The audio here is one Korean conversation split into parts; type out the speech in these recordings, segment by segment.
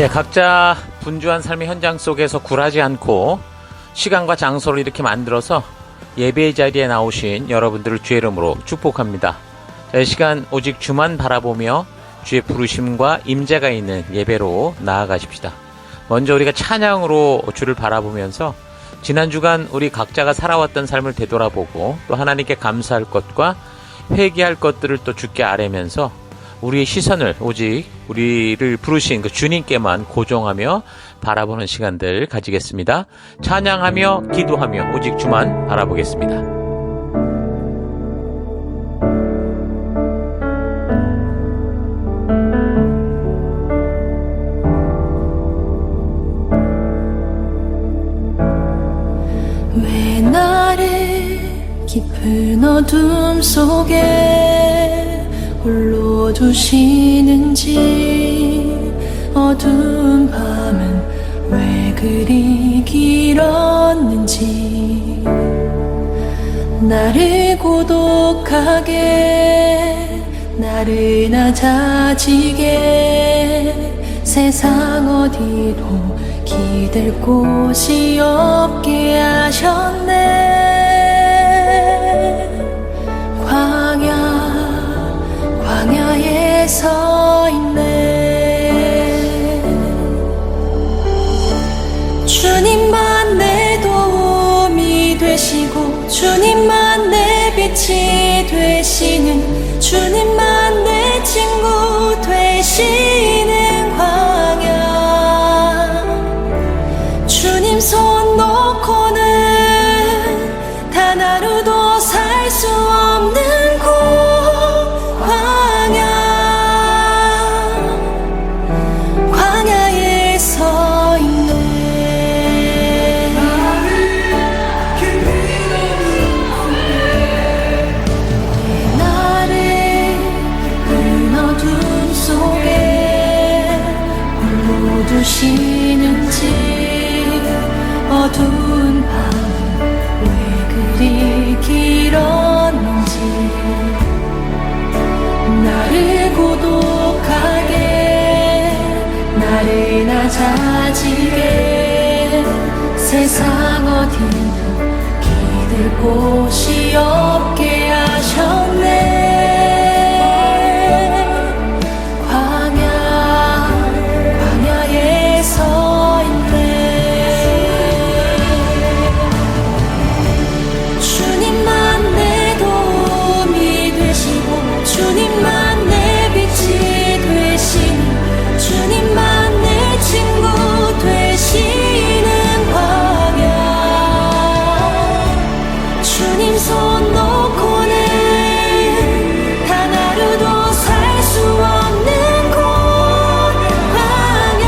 각자 분주한 삶의 현장 속에서 굴하지 않고 시간과 장소를 이렇게 만들어서 예배의 자리에 나오신 여러분들을 주의 이름으로 축복합니다. 이 시간 오직 주만 바라보며 주의 부르심과 임재가 있는 예배로 나아가십시다. 먼저 우리가 찬양으로 주를 바라보면서 지난 주간 우리 각자가 살아왔던 삶을 되돌아보고 또 하나님께 감사할 것과 회개할 것들을 또 주께 아뢰면서 우리의 시선을 오직 우리를 부르신 그 주님께만 고정하며 바라보는 시간들 가지겠습니다. 찬양하며 기도하며 오직 주만 바라보겠습니다. 왜 나를 깊은 어둠 속에 홀로 두시는지, 어두운 밤은 왜 그리 길었는지, 나를 고독하게 나를 낮아지게 세상 어디도 기댈 곳이 없게 하셨네. 광야에 서 있네. 주님만 내 도움이 되시고 주님만 내 빛이 되시는, 주님만 내 친구 되시는 광야. 주님 손 놓고는 단 하루도 살 수 없는 곳, 광야에 서 있네. 나를 깊은 어둠 속에 홀로 두시는지, 어두운 밤은 왜 그리 길었는지, 나를 고독하게 나를 낮아지게 세상 어디도 기댈 곳이 없게 하셨네. 광야에 서 있네. 주님만 내 도움이 되시고 주님만 내 빛이 되시는, 주님만 내 친구 되시는 광야. 주님 손 놓고는 단 하루도 살 수 없는 곳, 광야.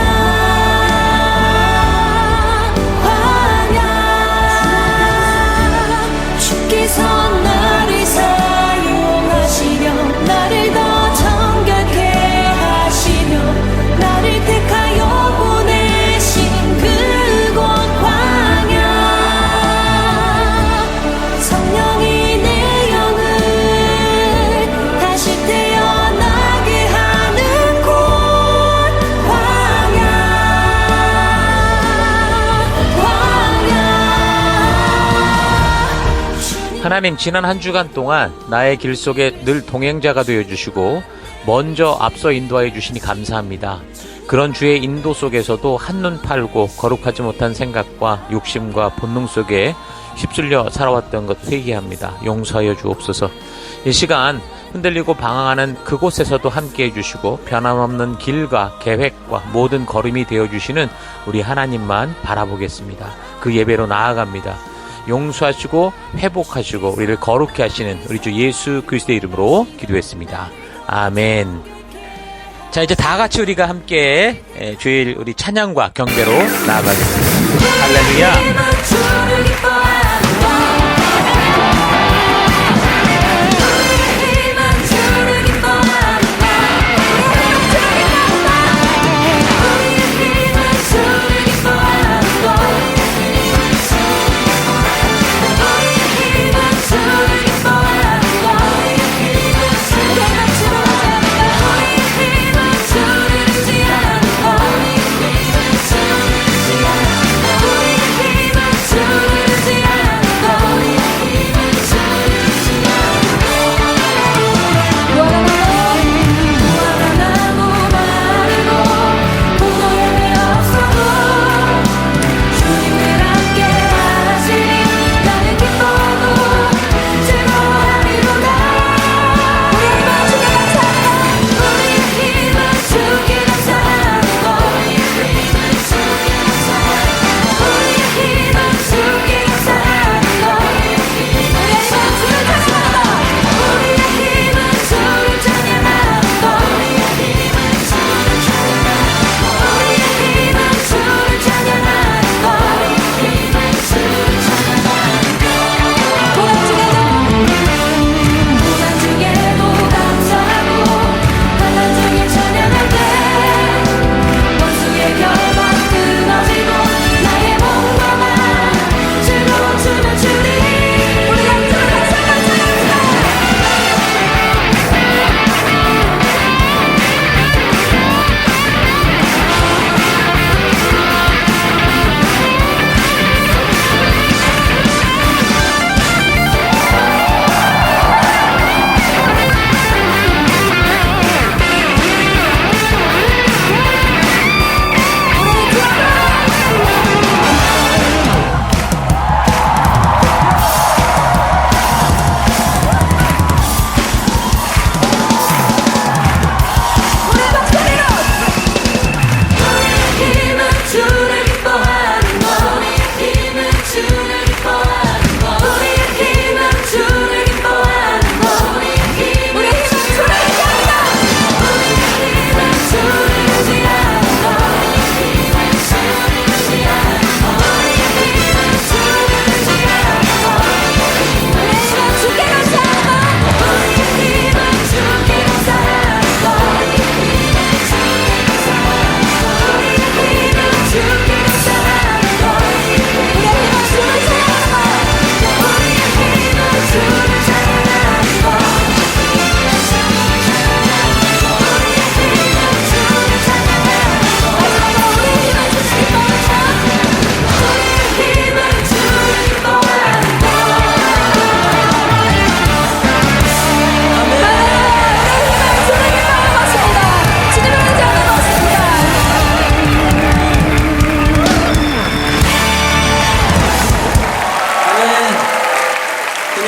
주께서 나를 사용하시려, 나를 더 정결케 하시며 나를 택하여 보내신 그곳 광야. 성령이 내 영을 다시 태어나게 하는 곳, 광야. 하나님, 지난 한 주간 동안 나의 길 속에 늘 동행자가 되어주시고 먼저 앞서 인도하여 주시니 감사합니다. 그런 주의 인도 속에서도 한눈 팔고 거룩하지 못한 생각과 욕심과 본능 속에 휩쓸려 살아왔던 것 회개합니다. 용서하여 주옵소서. 이 시간 흔들리고 방황하는 그곳에서도 함께해 주시고 변함없는 길과 계획과 모든 걸음이 되어주시는 우리 하나님만 바라보겠습니다. 그 예배로 나아갑니다. 용서하시고 회복하시고 우리를 거룩케 하시는 우리 주 예수 그리스도의 이름으로 기도했습니다. 아멘. 자, 이제 다 같이 우리가 함께 주일 우리 찬양과 경배로 나아가겠습니다. 할렐루야.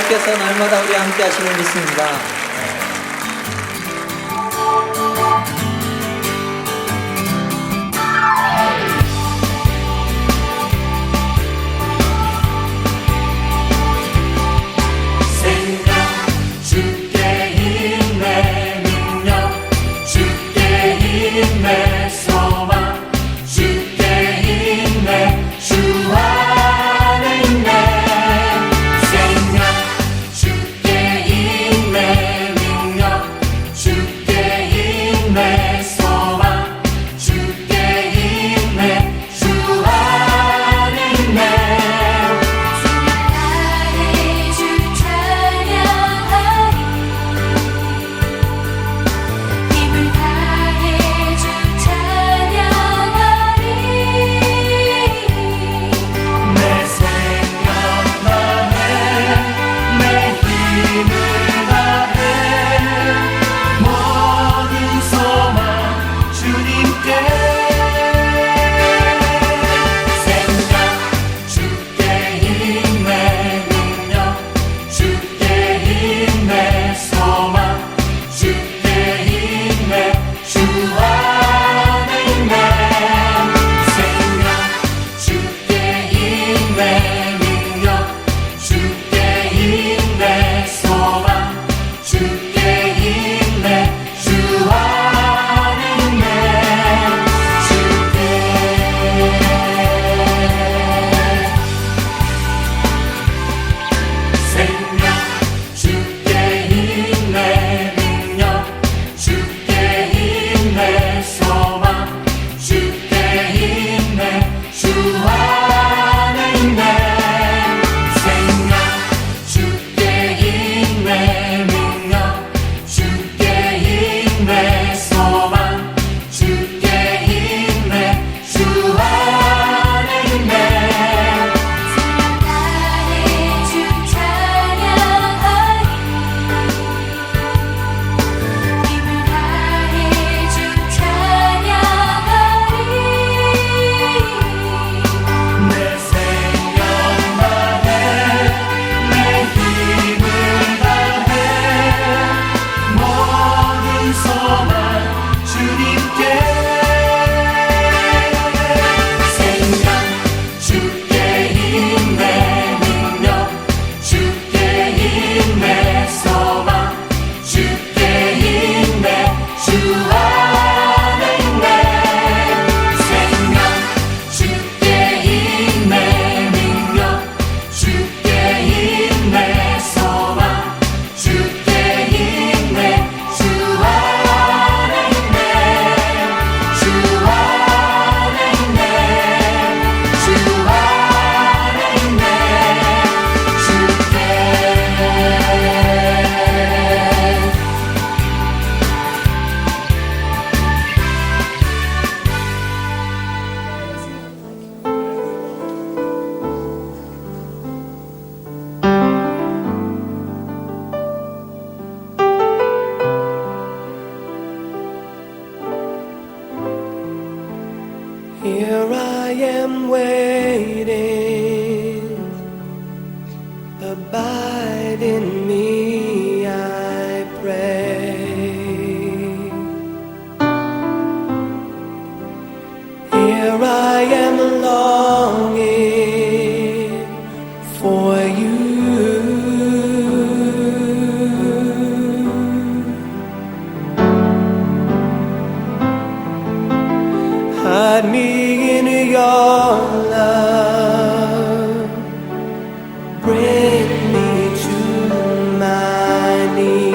주께서 날마다 우리와 함께 하시는 믿습니다. 주께 힘내 능력 주께 힘내 소망 주께 힘내 주 안에 있네 생명 주께 힘내 능력 주께 힘내 소망 주께 힘내 주 안에 있네 나의 주 찬양하리 힘을 다해 주 찬양하리 내 생명 다해 내 힘을 다해 모든 소망 주님께 생명 주께 힘내 능력 주께 힘내 소망 주께 힘내 주 안에 있네 생명 주께 힘내 능력 주께 힘내 소망 주께 힘내 주 안에 있네 주께 생명 주께 힘내 능력 주께 힘내 소망 주께 힘내 주 안에 있네 생명 주께 힘내 능력 주께 힘내 소망 주께 힘내 주 안에 있네 나의 주 찬양하리 힘을 다해 주 찬양하리 내 생명 다해 내 힘을 다해 모든 소망 주님께 생명 주께 힘내 능력 주께 힘내 소망 주께 힘내 주 안에 있네 생명 주께 힘내 능력 주께 힘내 소망 주께 힘내 주 안에 있네 주 안에 있네 주 안에 있네 주께 Here I am waiting, abide in me, I pray. Here I am longing for you. Hide me in your love, bring me to my knees.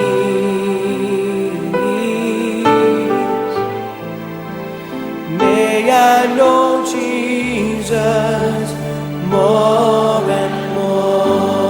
May I know Jesus more and more.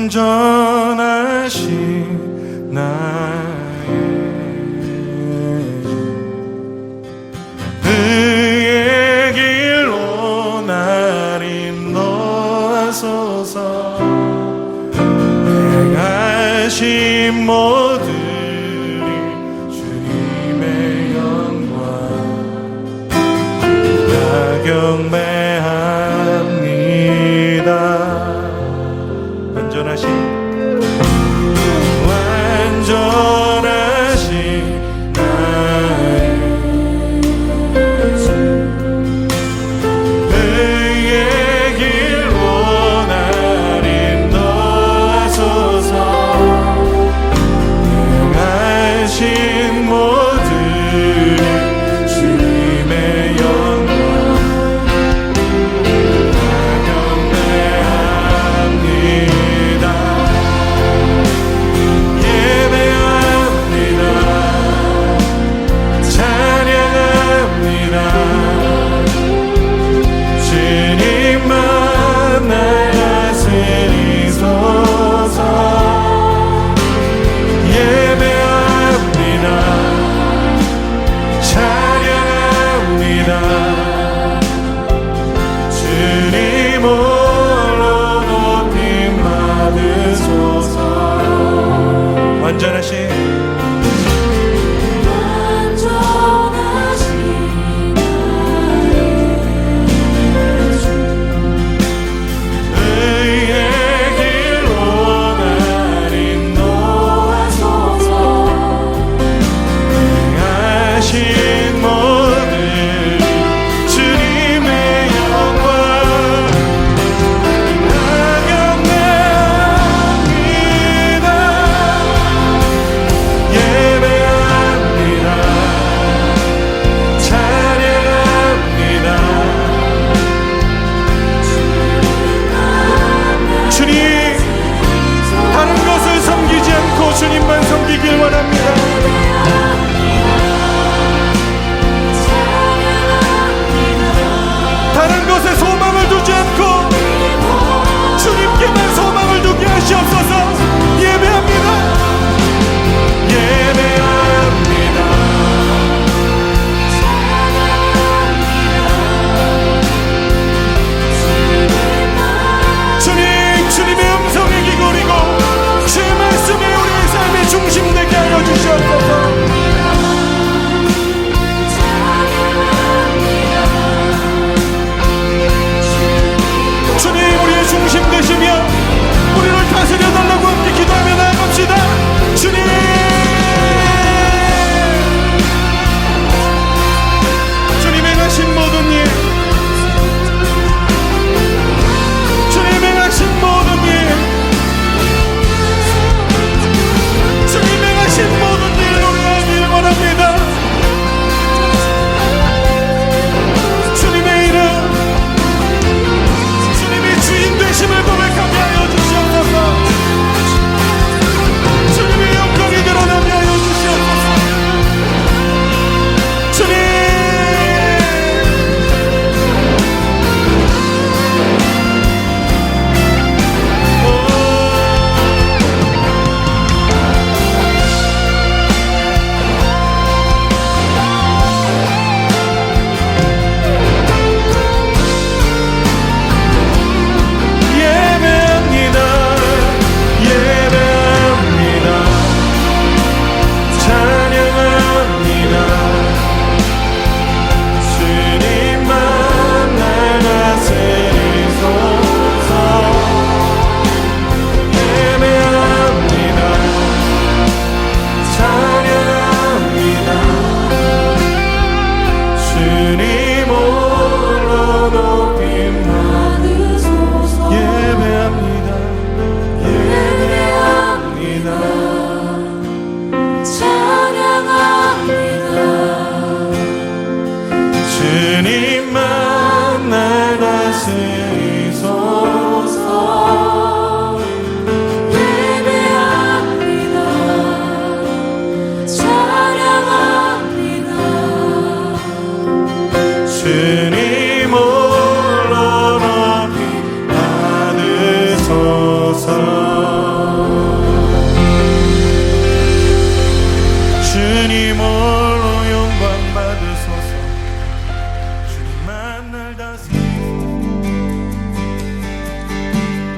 완전하신 나의 의의 길로 날 인도하소서. 행하신 모든 주님의 영광 다 경배합니다. 완전하신 나의 의의 길로 날 인도하소서.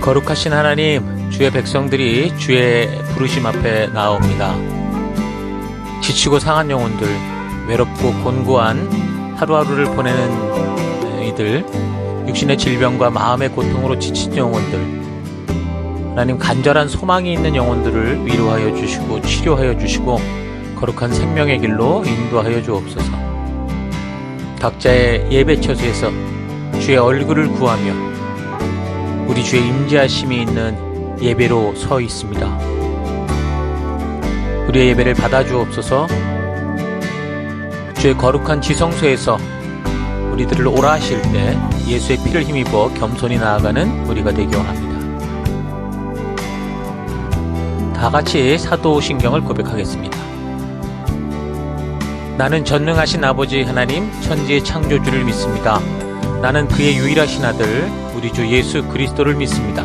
거룩하신 하나님, 주의 백성들이 주의 부르심 앞에 나옵니다. 지치고 상한 영혼들, 외롭고 곤고한 하루하루를 보내는 이들, 육신의 질병과 마음의 고통으로 지친 영혼들, 하나님 간절한 소망이 있는 영혼들을 위로하여 주시고 치료하여 주시고 거룩한 생명의 길로 인도하여 주옵소서. 각자의 예배 처소에서 주의 얼굴을 구하며 우리 주의 임재하심이 있는 예배로 서 있습니다. 우리의 예배를 받아주옵소서. 주의 거룩한 지성소에서 우리들을 오라 하실 때 예수의 피를 힘입어 겸손히 나아가는 우리가 되기 원합니다. 다 같이 사도신경을 고백하겠습니다. 나는 전능하신 아버지 하나님 천지의 창조주를 믿습니다. 나는 그의 유일하신 아들 우리 주 예수 그리스도를 믿습니다.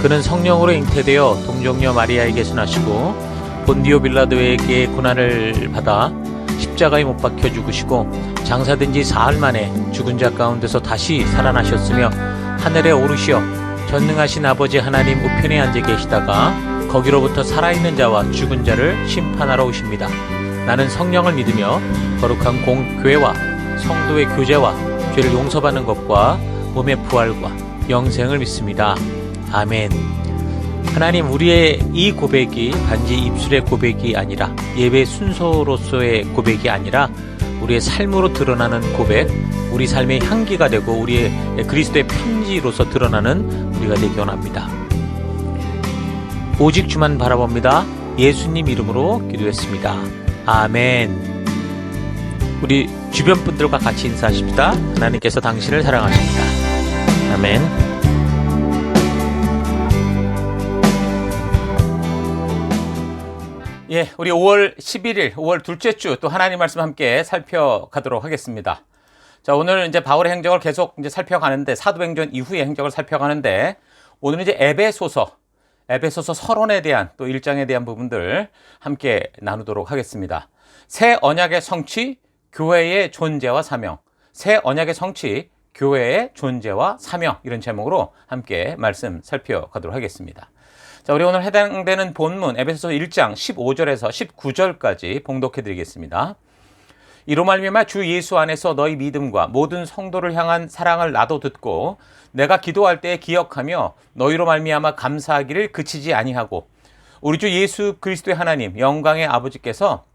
그는 성령으로 잉태되어 동정녀 마리아에게서 나시고 본디오 빌라도에게 고난을 받아 십자가에 못 박혀 죽으시고 장사된 지 사흘 만에 죽은 자 가운데서 다시 살아나셨으며 하늘에 오르시어 전능하신 아버지 하나님 우편에 앉아 계시다가 거기로부터 살아있는 자와 죽은 자를 심판하러 오십니다. 나는 성령을 믿으며 거룩한 공교회와 성도의 교제와 죄를 용서받는 것과 몸의 부활과 영생을 믿습니다. 아멘. 하나님, 우리의 이 고백이 단지 입술의 고백이 아니라 예배 순서로서의 고백이 아니라 우리의 삶으로 드러나는 고백, 우리 삶의 향기가 되고 우리의 그리스도의 편지로서 드러나는 우리가 되기 원합니다. 오직 주만 바라봅니다. 예수님 이름으로 기도했습니다. 아멘. 우리 주변 분들과 같이 인사하십시다. 하나님께서 당신을 사랑하십니다. 아멘. 예, 우리 5월 11일, 5월 둘째 주 또 하나님 말씀 함께 살펴가도록 하겠습니다. 자, 오늘 이제 바울의 행적을 계속 이제 살펴가는데, 사도행전 이후의 행적을 살펴가는데, 오늘은 이제 에베소서 서론에 대한 또 1장에 대한 부분들 함께 나누도록 하겠습니다. 새 언약의 성취, 교회의 존재와 사명. 새 언약의 성취, 교회의 존재와 사명. 이런 제목으로 함께 말씀 살펴가도록 하겠습니다. 자, 우리 오늘 해당되는 본문 에베소서 1장 15절에서 19절까지 봉독해 드리겠습니다. 이로 말미암아 주 예수 안에서 너희 믿음과 모든 성도를 향한 사랑을 나도 듣고 내가 기도할 때 기억하며 너희로 말미암아 감사하기를 그치지 아니하고 우리 주 예수 그리스도의 하나님 영광의 아버지께서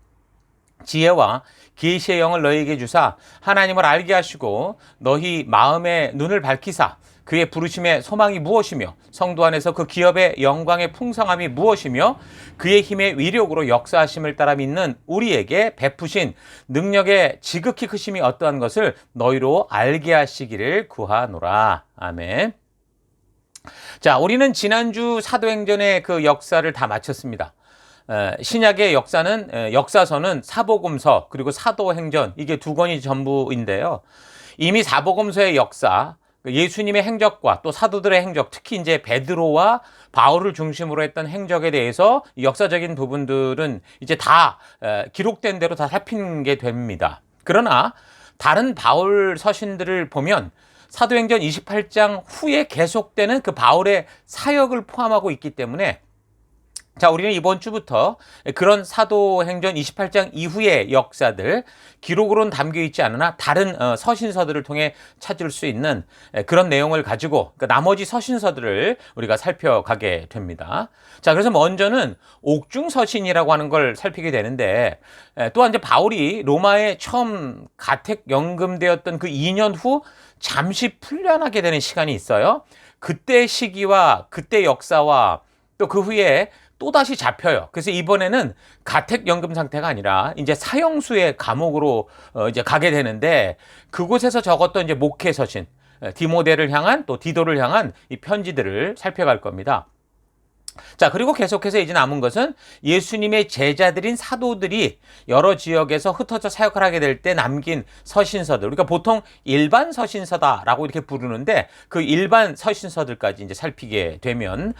지혜와 계시의 영을 너희에게 주사 하나님을 알게 하시고 너희 마음의 눈을 밝히사 그의 부르심의 소망이 무엇이며 성도 안에서 그 기업의 영광의 풍성함이 무엇이며 그의 힘의 위력으로 역사하심을 따라 믿는 우리에게 베푸신 능력의 지극히 크심이 어떠한 것을 너희로 알게 하시기를 구하노라. 아멘. 자, 우리는 지난주 사도행전의 그 역사를 다 마쳤습니다. 신약의 역사서는 사복음서 그리고 사도행전, 이게 두 권이 전부인데요. 이미 사복음서의 역사, 예수님의 행적과 또 사도들의 행적, 특히 이제 베드로와 바울을 중심으로 했던 행적에 대해서 역사적인 부분들은 이제 다 기록된 대로 다 살피게 됩니다. 그러나 다른 바울 서신들을 보면 사도행전 28장 후에 계속되는 그 바울의 사역을 포함하고 있기 때문에 자, 우리는 이번 주부터 그런 사도행전 28장 이후의 역사들, 기록으로는 담겨있지 않으나 다른 서신서들을 통해 찾을 수 있는 그런 내용을 가지고 나머지 서신서들을 우리가 살펴가게 됩니다. 자, 그래서 먼저는 옥중서신이라고 하는 걸 살피게 되는데, 또한 이제 바울이 로마에 처음 가택 연금되었던 그 2년 후 잠시 풀려나게 되는 시간이 있어요. 그때 시기와 그때 역사와 또 그 후에 또다시 잡혀요. 그래서 이번에는 가택연금 상태가 아니라 이제 사형수의 감옥으로 이제 가게 되는데, 그곳에서 적었던 이제 목회 서신, 디모데를 향한 또 디도를 향한 이 편지들을 살펴갈 겁니다. 자, 그리고 계속해서 이제 남은 것은 예수님의 제자들인 사도들이 여러 지역에서 흩어져 사역을 하게 될 때 남긴 서신서들, 우리가 보통 일반 서신서다라고 이렇게 부르는데 그 일반 서신서들까지 이제 살피게 되면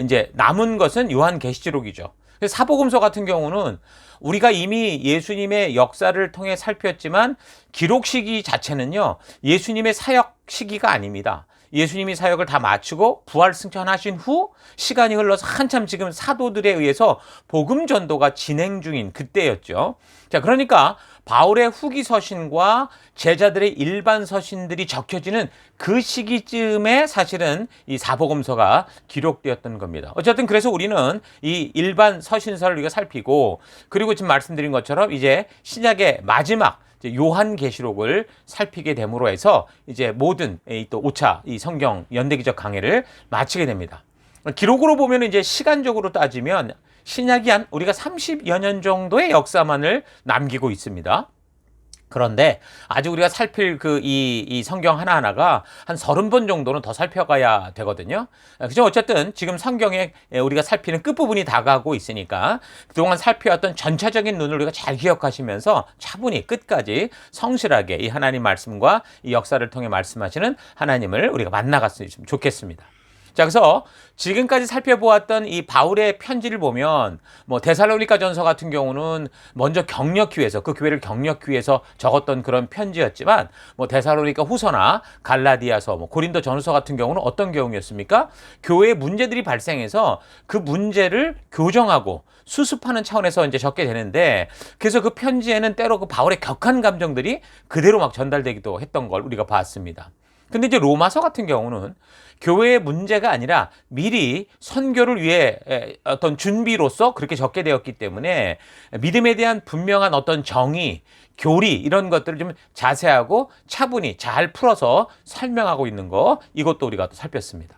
이제 남은 것은 요한계시록이죠. 사복음서 같은 경우는 우리가 이미 예수님의 역사를 통해 살폈지만 기록 시기 자체는요, 예수님의 사역 시기가 아닙니다. 예수님이 사역을 다 마치고 부활 승천하신 후 시간이 흘러서 한참 지금 사도들에 의해서 복음 전도가 진행 중인 그때였죠. 자, 그러니까 바울의 후기 서신과 제자들의 일반 서신들이 적혀지는 그 시기쯤에 사실은 이 사복음서가 기록되었던 겁니다. 어쨌든 그래서 우리는 이 일반 서신서를 우리가 살피고, 그리고 지금 말씀드린 것처럼 이제 신약의 마지막 요한계시록을 살피게 됨으로 해서 이제 모든 또 5차 이 성경 연대기적 강해를 마치게 됩니다. 기록으로 보면 이제 시간적으로 따지면 신약이 한 우리가 30여 년 정도의 역사만을 남기고 있습니다. 그런데 아직 우리가 살필 이 성경 하나하나가 한 30번 정도는 더 살펴가야 되거든요. 그죠? 어쨌든 지금 성경에 우리가 살피는 끝부분이 다가오고 있으니까 그동안 살펴왔던 전체적인 눈을 우리가 잘 기억하시면서 차분히 끝까지 성실하게 이 하나님 말씀과 이 역사를 통해 말씀하시는 하나님을 우리가 만나갔으면 좋겠습니다. 자, 그래서 지금까지 살펴보았던 이 바울의 편지를 보면 뭐 데살로니가 전서 같은 경우는 먼저 격려하기 위해서, 그 교회를 격려하기 위해서 적었던 그런 편지였지만, 뭐 데살로니가 후서나 갈라디아서, 뭐 고린도 전서 같은 경우는 어떤 경우였습니까? 교회에 문제들이 발생해서 그 문제를 교정하고 수습하는 차원에서 이제 적게 되는데, 그래서 그 편지에는 때로 그 바울의 격한 감정들이 그대로 막 전달되기도 했던 걸 우리가 봤습니다. 근데 이제 로마서 같은 경우는 교회의 문제가 아니라 미리 선교를 위해 어떤 준비로서 그렇게 적게 되었기 때문에 믿음에 대한 분명한 어떤 정의, 교리 이런 것들을 좀 자세하고 차분히 잘 풀어서 설명하고 있는 거, 이것도 우리가 또 살폈습니다.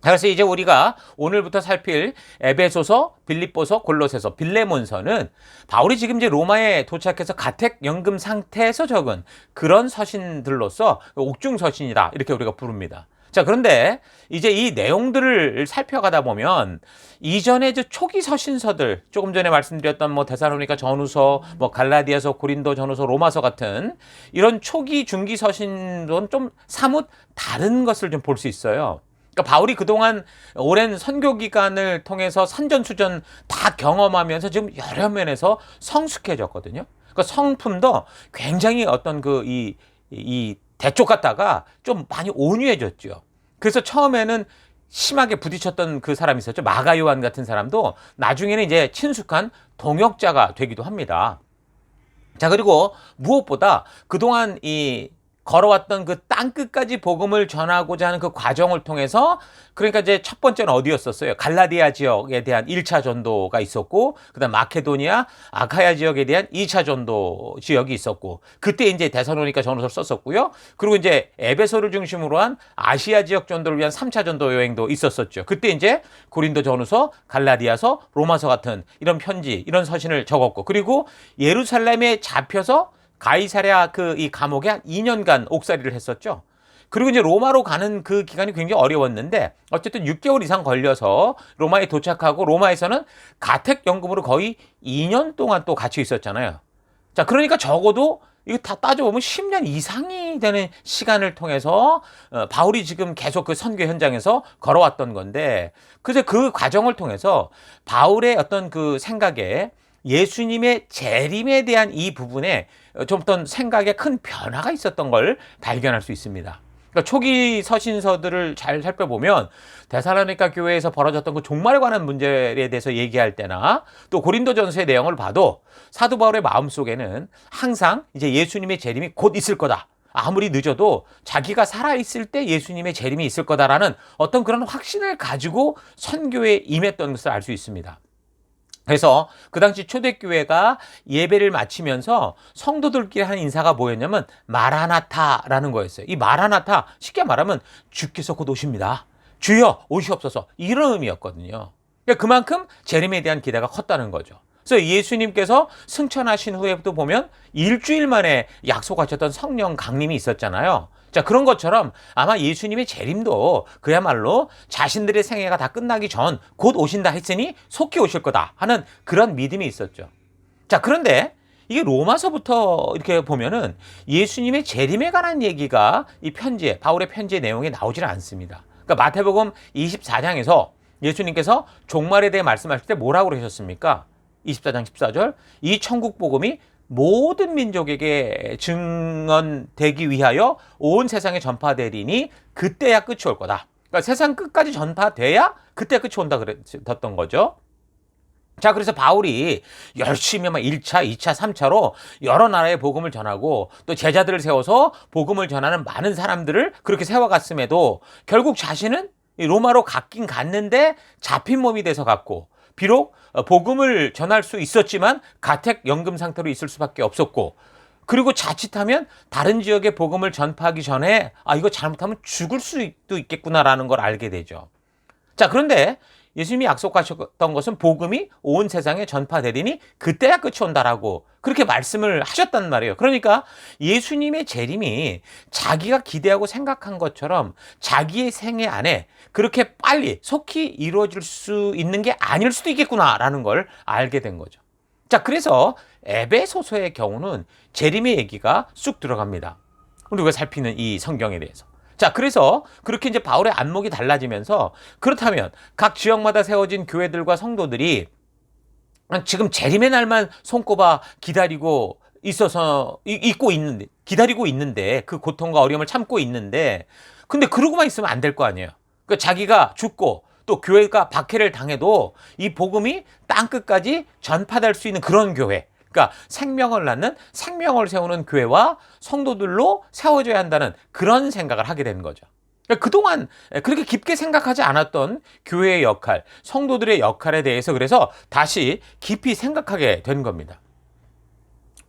그래서 이제 우리가 오늘부터 살필 에베소서, 빌립보서, 골로새서, 빌레몬서는 바울이 지금 이제 로마에 도착해서 가택 연금 상태에서 적은 그런 서신들로서 옥중 서신이다, 이렇게 우리가 부릅니다. 자, 그런데 이제 이 내용들을 살펴가다 보면 이전에 저 초기 서신서들, 조금 전에 말씀드렸던 뭐 데살로니가 전후서, 뭐 갈라디아서, 고린도 전후서, 로마서 같은 이런 초기 중기 서신은 좀 사뭇 다른 것을 좀 볼 수 있어요. 그러니까 바울이 그동안 오랜 선교 기간을 통해서 산전수전 다 경험하면서 지금 여러 면에서 성숙해졌거든요. 그러니까 성품도 굉장히 어떤 이 대쪽 같다가 좀 많이 온유해졌죠. 그래서 처음에는 심하게 부딪혔던 그 사람이 있었죠. 마가 요한 같은 사람도 나중에는 이제 친숙한 동역자가 되기도 합니다. 자, 그리고 무엇보다 그동안 이 걸어왔던 그 땅끝까지 복음을 전하고자 하는 그 과정을 통해서, 그러니까 이제 첫 번째는 어디였었어요? 갈라디아 지역에 대한 1차 전도가 있었고, 그다음 마케도니아, 아카야 지역에 대한 2차 전도 지역이 있었고, 그때 이제 데살로니가 전후서를 썼었고요. 그리고 이제 에베소를 중심으로 한 아시아 지역 전도를 위한 3차 전도 여행도 있었었죠. 그때 이제 고린도 전후서, 갈라디아서, 로마서 같은 이런 편지, 이런 서신을 적었고, 그리고 예루살렘에 잡혀서 가이사랴 이 감옥에 한 2년간 옥살이를 했었죠. 그리고 이제 로마로 가는 그 기간이 굉장히 어려웠는데 어쨌든 6개월 이상 걸려서 로마에 도착하고, 로마에서는 가택연금으로 거의 2년 동안 또 같이 있었잖아요. 자, 그러니까 적어도 이거 다 따져보면 10년 이상이 되는 시간을 통해서 바울이 지금 계속 그 선교 현장에서 걸어왔던 건데, 그래서 그 과정을 통해서 바울의 어떤 그 생각에 예수님의 재림에 대한 이 부분에 좀 어떤 생각에 큰 변화가 있었던 걸 발견할 수 있습니다. 그러니까 초기 서신서들을 잘 살펴보면 데살로니가 교회에서 벌어졌던 그 종말에 관한 문제에 대해서 얘기할 때나 또 고린도전서의 내용을 봐도 사도 바울의 마음속에는 항상 이제 예수님의 재림이 곧 있을 거다, 아무리 늦어도 자기가 살아있을 때 예수님의 재림이 있을 거다라는 어떤 그런 확신을 가지고 선교에 임했던 것을 알 수 있습니다. 그래서 그 당시 초대교회가 예배를 마치면서 성도들끼리 하는 인사가 뭐였냐면 마라나타라는 거였어요. 이 마라나타, 쉽게 말하면 주께서 곧 오십니다, 주여 오시옵소서, 이런 의미였거든요. 그러니까 그만큼 재림에 대한 기대가 컸다는 거죠. 그래서 예수님께서 승천하신 후에도 보면 일주일 만에 약속하셨던 성령 강림이 있었잖아요. 자, 그런 것처럼 아마 예수님의 재림도 그야말로 자신들의 생애가 다 끝나기 전 곧 오신다 했으니 속히 오실 거다 하는 그런 믿음이 있었죠. 자, 그런데 이게 로마서부터 이렇게 보면은 예수님의 재림에 관한 얘기가 이 편지에, 바울의 편지의 내용에 나오질 않습니다. 그러니까 마태복음 24장에서 예수님께서 종말에 대해 말씀하실 때 뭐라고 그러셨습니까? 24장 14절, 이 천국 복음이 모든 민족에게 증언되기 위하여 온 세상에 전파되리니 그때야 끝이 올 거다. 그러니까 세상 끝까지 전파돼야 그때 끝이 온다 그랬던 거죠. 자, 그래서 바울이 열심히 막 1차, 2차, 3차로 여러 나라에 복음을 전하고 또 제자들을 세워서 복음을 전하는 많은 사람들을 그렇게 세워갔음에도 결국 자신은 로마로 갔긴 갔는데 잡힌 몸이 돼서 갔고, 비록 복음을 전할 수 있었지만 가택연금 상태로 있을 수밖에 없었고, 그리고 자칫하면 다른 지역에 복음을 전파하기 전에 이거 잘못하면 죽을 수도 있겠구나라는 걸 알게 되죠. 자, 그런데 예수님이 약속하셨던 것은 복음이 온 세상에 전파되리니 그때야 끝이 온다라고 그렇게 말씀을 하셨단 말이에요. 그러니까 예수님의 재림이 자기가 기대하고 생각한 것처럼 자기의 생애 안에 그렇게 빨리 속히 이루어질 수 있는 게 아닐 수도 있겠구나라는 걸 알게 된 거죠. 자, 그래서 에베소서의 경우는 재림의 얘기가 쑥 들어갑니다. 우리가 살피는 이 성경에 대해서. 자, 그래서 그렇게 이제 바울의 안목이 달라지면서, 그렇다면 각 지역마다 세워진 교회들과 성도들이 지금 재림의 날만 손꼽아 기다리고 있는데 그 고통과 어려움을 참고 있는데, 근데 그러고만 있으면 안 될 거 아니에요. 그러니까 자기가 죽고 또 교회가 박해를 당해도 이 복음이 땅끝까지 전파될 수 있는 그런 교회, 그러니까 생명을 낳는, 생명을 세우는 교회와 성도들로 세워져야 한다는 그런 생각을 하게 되는 거죠. 그러니까 그동안 그렇게 깊게 생각하지 않았던 교회의 역할, 성도들의 역할에 대해서 그래서 다시 깊이 생각하게 된 겁니다.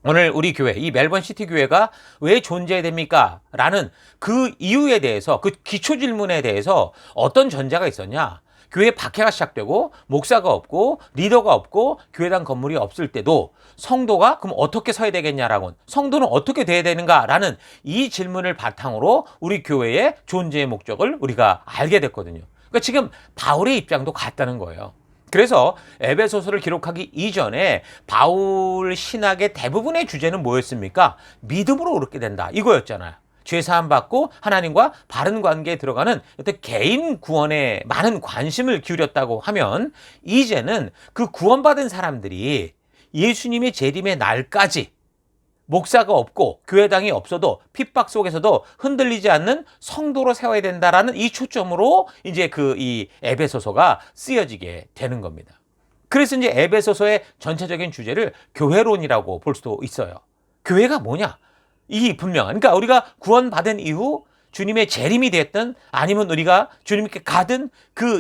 오늘 우리 교회, 이 멜번 시티 교회가 왜 존재해야 됩니까? 라는 그 이유에 대해서, 그 기초 질문에 대해서 어떤 전제가 있었냐? 교회 박해가 시작되고 목사가 없고 리더가 없고 교회당 건물이 없을 때도 성도가 그럼 어떻게 서야 되겠냐라고, 성도는 어떻게 돼야 되는가라는 이 질문을 바탕으로 우리 교회의 존재의 목적을 우리가 알게 됐거든요. 그러니까 지금 바울의 입장도 같다는 거예요. 그래서 에베소서를 기록하기 이전에 바울 신학의 대부분의 주제는 뭐였습니까? 믿음으로 오르게 된다, 이거였잖아요. 죄사함 받고 하나님과 바른 관계에 들어가는 어떤 개인 구원에 많은 관심을 기울였다고 하면, 이제는 그 구원받은 사람들이 예수님의 재림의 날까지 목사가 없고 교회당이 없어도 핍박 속에서도 흔들리지 않는 성도로 세워야 된다라는 이 초점으로 이제 이 에베소서가 쓰여지게 되는 겁니다. 그래서 이제 에베소서의 전체적인 주제를 교회론이라고 볼 수도 있어요. 교회가 뭐냐? 이 분명한, 그러니까 우리가 구원받은 이후 주님의 재림이 됐든 아니면 우리가 주님께 가든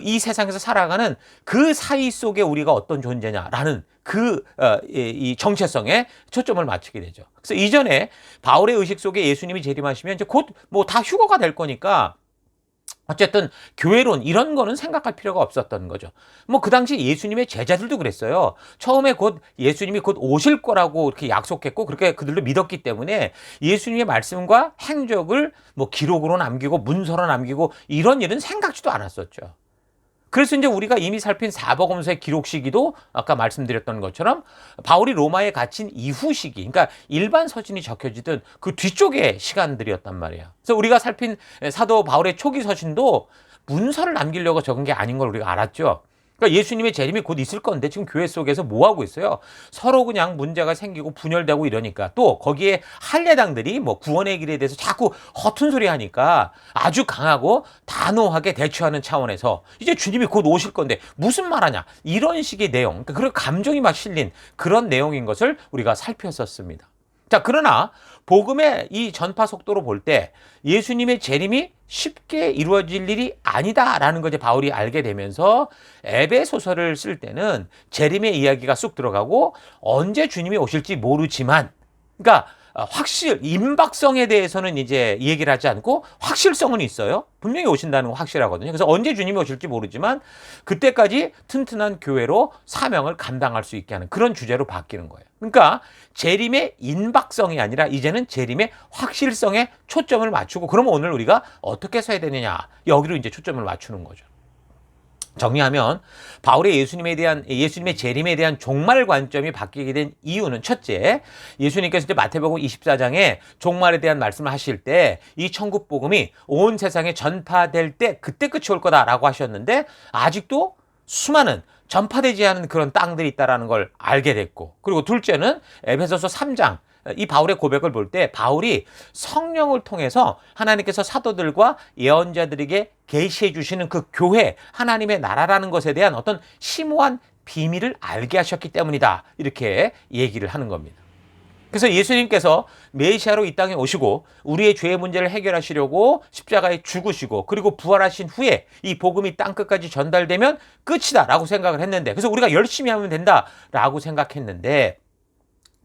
이 세상에서 살아가는 그 사이 속에 우리가 어떤 존재냐라는 이 정체성에 초점을 맞추게 되죠. 그래서 이전에 바울의 의식 속에 예수님이 재림하시면 이제 곧 뭐 다 휴거가 될 거니까 어쨌든 교회론 이런 거는 생각할 필요가 없었던 거죠. 뭐 그 당시 예수님의 제자들도 그랬어요. 처음에 곧 예수님이 곧 오실 거라고 이렇게 약속했고 그렇게 그들도 믿었기 때문에 예수님의 말씀과 행적을 뭐 기록으로 남기고 문서로 남기고 이런 일은 생각지도 않았었죠. 그래서 이제 우리가 이미 살핀 사복음서의 기록 시기도 아까 말씀드렸던 것처럼 바울이 로마에 갇힌 이후 시기, 그러니까 일반 서신이 적혀지던 그 뒤쪽의 시간들이었단 말이에요. 그래서 우리가 살핀 사도 바울의 초기 서신도 문서를 남기려고 적은 게 아닌 걸 우리가 알았죠. 그러니까 예수님의 재림이 곧 있을 건데 지금 교회 속에서 뭐 하고 있어요? 서로 그냥 문제가 생기고 분열되고 이러니까, 또 거기에 할례당들이 뭐 구원의 길에 대해서 자꾸 허튼 소리 하니까 아주 강하고 단호하게 대처하는 차원에서 이제 주님이 곧 오실 건데 무슨 말하냐, 이런 식의 내용, 그러니까 그런 감정이 막 실린 그런 내용인 것을 우리가 살폈었습니다. 자, 그러나 복음의 이 전파 속도로 볼 때 예수님의 재림이 쉽게 이루어질 일이 아니다라는 것을 바울이 알게 되면서 에베소서를 쓸 때는 재림의 이야기가 쑥 들어가고 언제 주님이 오실지 모르지만, 그러니까 임박성에 대해서는 이제 얘기를 하지 않고 확실성은 있어요. 분명히 오신다는 건 확실하거든요. 그래서 언제 주님이 오실지 모르지만 그때까지 튼튼한 교회로 사명을 감당할 수 있게 하는 그런 주제로 바뀌는 거예요. 그러니까 재림의 임박성이 아니라 이제는 재림의 확실성에 초점을 맞추고, 그러면 오늘 우리가 어떻게 서야 되느냐, 여기로 이제 초점을 맞추는 거죠. 정리하면 바울의 예수님의 재림에 대한 종말 관점이 바뀌게 된 이유는, 첫째, 예수님께서 이제 마태복음 24장에 종말에 대한 말씀을 하실 때 이 천국 복음이 온 세상에 전파될 때 그때 끝이 올 거다라고 하셨는데 아직도 수많은 전파되지 않은 그런 땅들이 있다라는 걸 알게 됐고, 그리고 둘째는 에베소서 3장 이 바울의 고백을 볼 때 바울이 성령을 통해서 하나님께서 사도들과 예언자들에게 계시해 주시는 그 교회, 하나님의 나라라는 것에 대한 어떤 심오한 비밀을 알게 하셨기 때문이다, 이렇게 얘기를 하는 겁니다. 그래서 예수님께서 메시아로 이 땅에 오시고 우리의 죄의 문제를 해결하시려고 십자가에 죽으시고 그리고 부활하신 후에 이 복음이 땅끝까지 전달되면 끝이다 라고 생각을 했는데, 그래서 우리가 열심히 하면 된다 라고 생각했는데,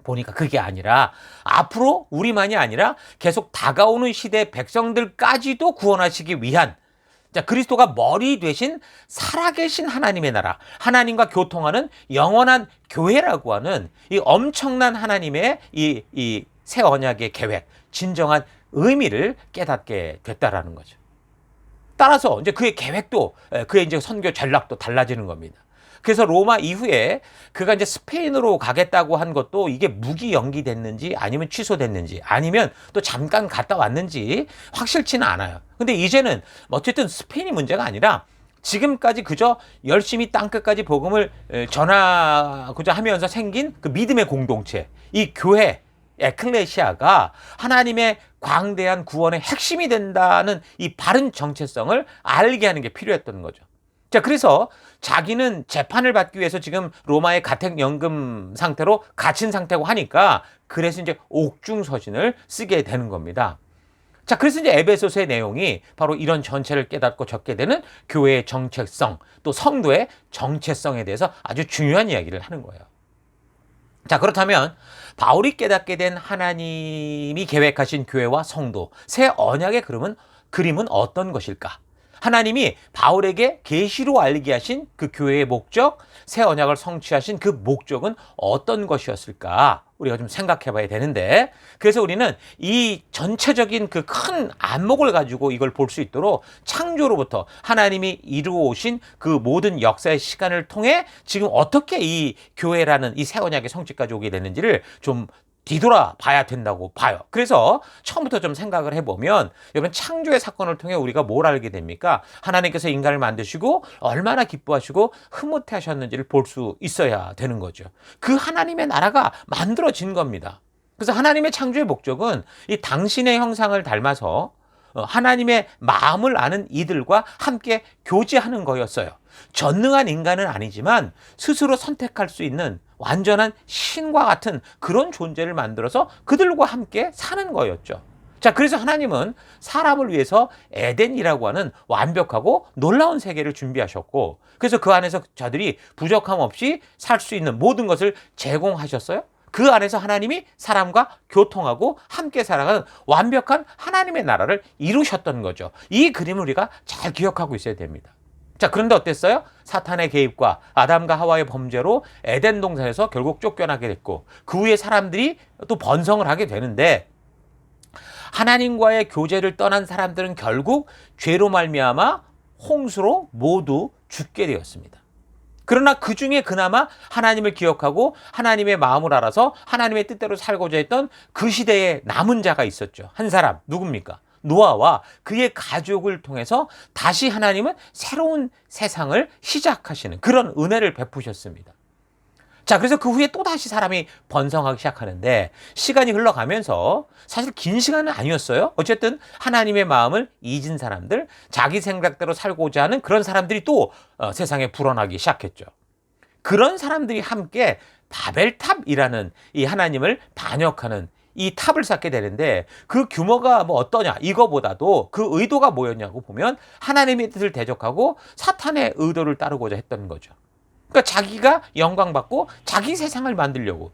보니까 그게 아니라 앞으로 우리만이 아니라 계속 다가오는 시대 백성들까지도 구원하시기 위한, 자, 그리스도가 머리 되신 살아계신 하나님의 나라, 하나님과 교통하는 영원한 교회라고 하는 이 엄청난 하나님의 이 새 언약의 계획, 진정한 의미를 깨닫게 됐다라는 거죠. 따라서 이제 그의 계획도, 그의 이제 선교 전략도 달라지는 겁니다. 그래서 로마 이후에 그가 이제 스페인으로 가겠다고 한 것도 이게 무기 연기됐는지 아니면 취소됐는지 아니면 또 잠깐 갔다 왔는지 확실치는 않아요. 근데 이제는 어쨌든 스페인이 문제가 아니라 지금까지 그저 열심히 땅끝까지 복음을 전하고자 하면서 생긴 그 믿음의 공동체, 이 교회, 에클레시아가 하나님의 광대한 구원의 핵심이 된다는 이 바른 정체성을 알게 하는 게 필요했던 거죠. 자, 그래서 자기는 재판을 받기 위해서 지금 로마의 가택연금 상태로 갇힌 상태고 하니까 그래서 이제 옥중서신을 쓰게 되는 겁니다. 자, 그래서 이제 에베소서의 내용이 바로 이런 전체를 깨닫고 적게 되는 교회의 정체성, 또 성도의 정체성에 대해서 아주 중요한 이야기를 하는 거예요. 자, 그렇다면 바울이 깨닫게 된 하나님이 계획하신 교회와 성도, 새 언약의 그림은 어떤 것일까? 하나님이 바울에게 계시로 알게 하신 그 교회의 목적, 새 언약을 성취하신 그 목적은 어떤 것이었을까? 우리가 좀 생각해 봐야 되는데, 그래서 우리는 이 전체적인 그 큰 안목을 가지고 이걸 볼 수 있도록 창조로부터 하나님이 이루어 오신 그 모든 역사의 시간을 통해 지금 어떻게 이 교회라는 이 새 언약의 성취까지 오게 되는지를 좀 뒤돌아 봐야 된다고 봐요. 그래서 처음부터 좀 생각을 해보면, 여러분, 창조의 사건을 통해 우리가 뭘 알게 됩니까? 하나님께서 인간을 만드시고 얼마나 기뻐하시고 흐뭇해 하셨는지를 볼 수 있어야 되는 거죠. 그 하나님의 나라가 만들어진 겁니다. 그래서 하나님의 창조의 목적은 이 당신의 형상을 닮아서 하나님의 마음을 아는 이들과 함께 교제하는 거였어요. 전능한 인간은 아니지만 스스로 선택할 수 있는 완전한 신과 같은 그런 존재를 만들어서 그들과 함께 사는 거였죠. 자, 그래서 하나님은 사람을 위해서 에덴이라고 하는 완벽하고 놀라운 세계를 준비하셨고, 그래서 그 안에서 저들이 부족함 없이 살 수 있는 모든 것을 제공하셨어요. 그 안에서 하나님이 사람과 교통하고 함께 살아가는 완벽한 하나님의 나라를 이루셨던 거죠. 이 그림을 우리가 잘 기억하고 있어야 됩니다. 자, 그런데 어땠어요? 사탄의 개입과 아담과 하와의 범죄로 에덴 동산에서 결국 쫓겨나게 됐고, 그 후에 사람들이 또 번성을 하게 되는데, 하나님과의 교제를 떠난 사람들은 결국 죄로 말미암아 홍수로 모두 죽게 되었습니다. 그러나 그 중에 그나마 하나님을 기억하고 하나님의 마음을 알아서 하나님의 뜻대로 살고자 했던 그 시대에 남은 자가 있었죠. 한 사람, 누굽니까? 노아와 그의 가족을 통해서 다시 하나님은 새로운 세상을 시작하시는 그런 은혜를 베푸셨습니다. 자, 그래서 그 후에 또다시 사람이 번성하기 시작하는데, 시간이 흘러가면서 사실 긴 시간은 아니었어요. 어쨌든 하나님의 마음을 잊은 사람들, 자기 생각대로 살고자 하는 그런 사람들이 또 세상에 불어나기 시작했죠. 그런 사람들이 함께 바벨탑이라는 이 하나님을 반역하는 이 탑을 쌓게 되는데, 그 규모가 뭐 어떠냐, 이거보다도 그 의도가 뭐였냐고 보면 하나님의 뜻을 대적하고 사탄의 의도를 따르고자 했던 거죠. 그러니까 자기가 영광받고 자기 세상을 만들려고,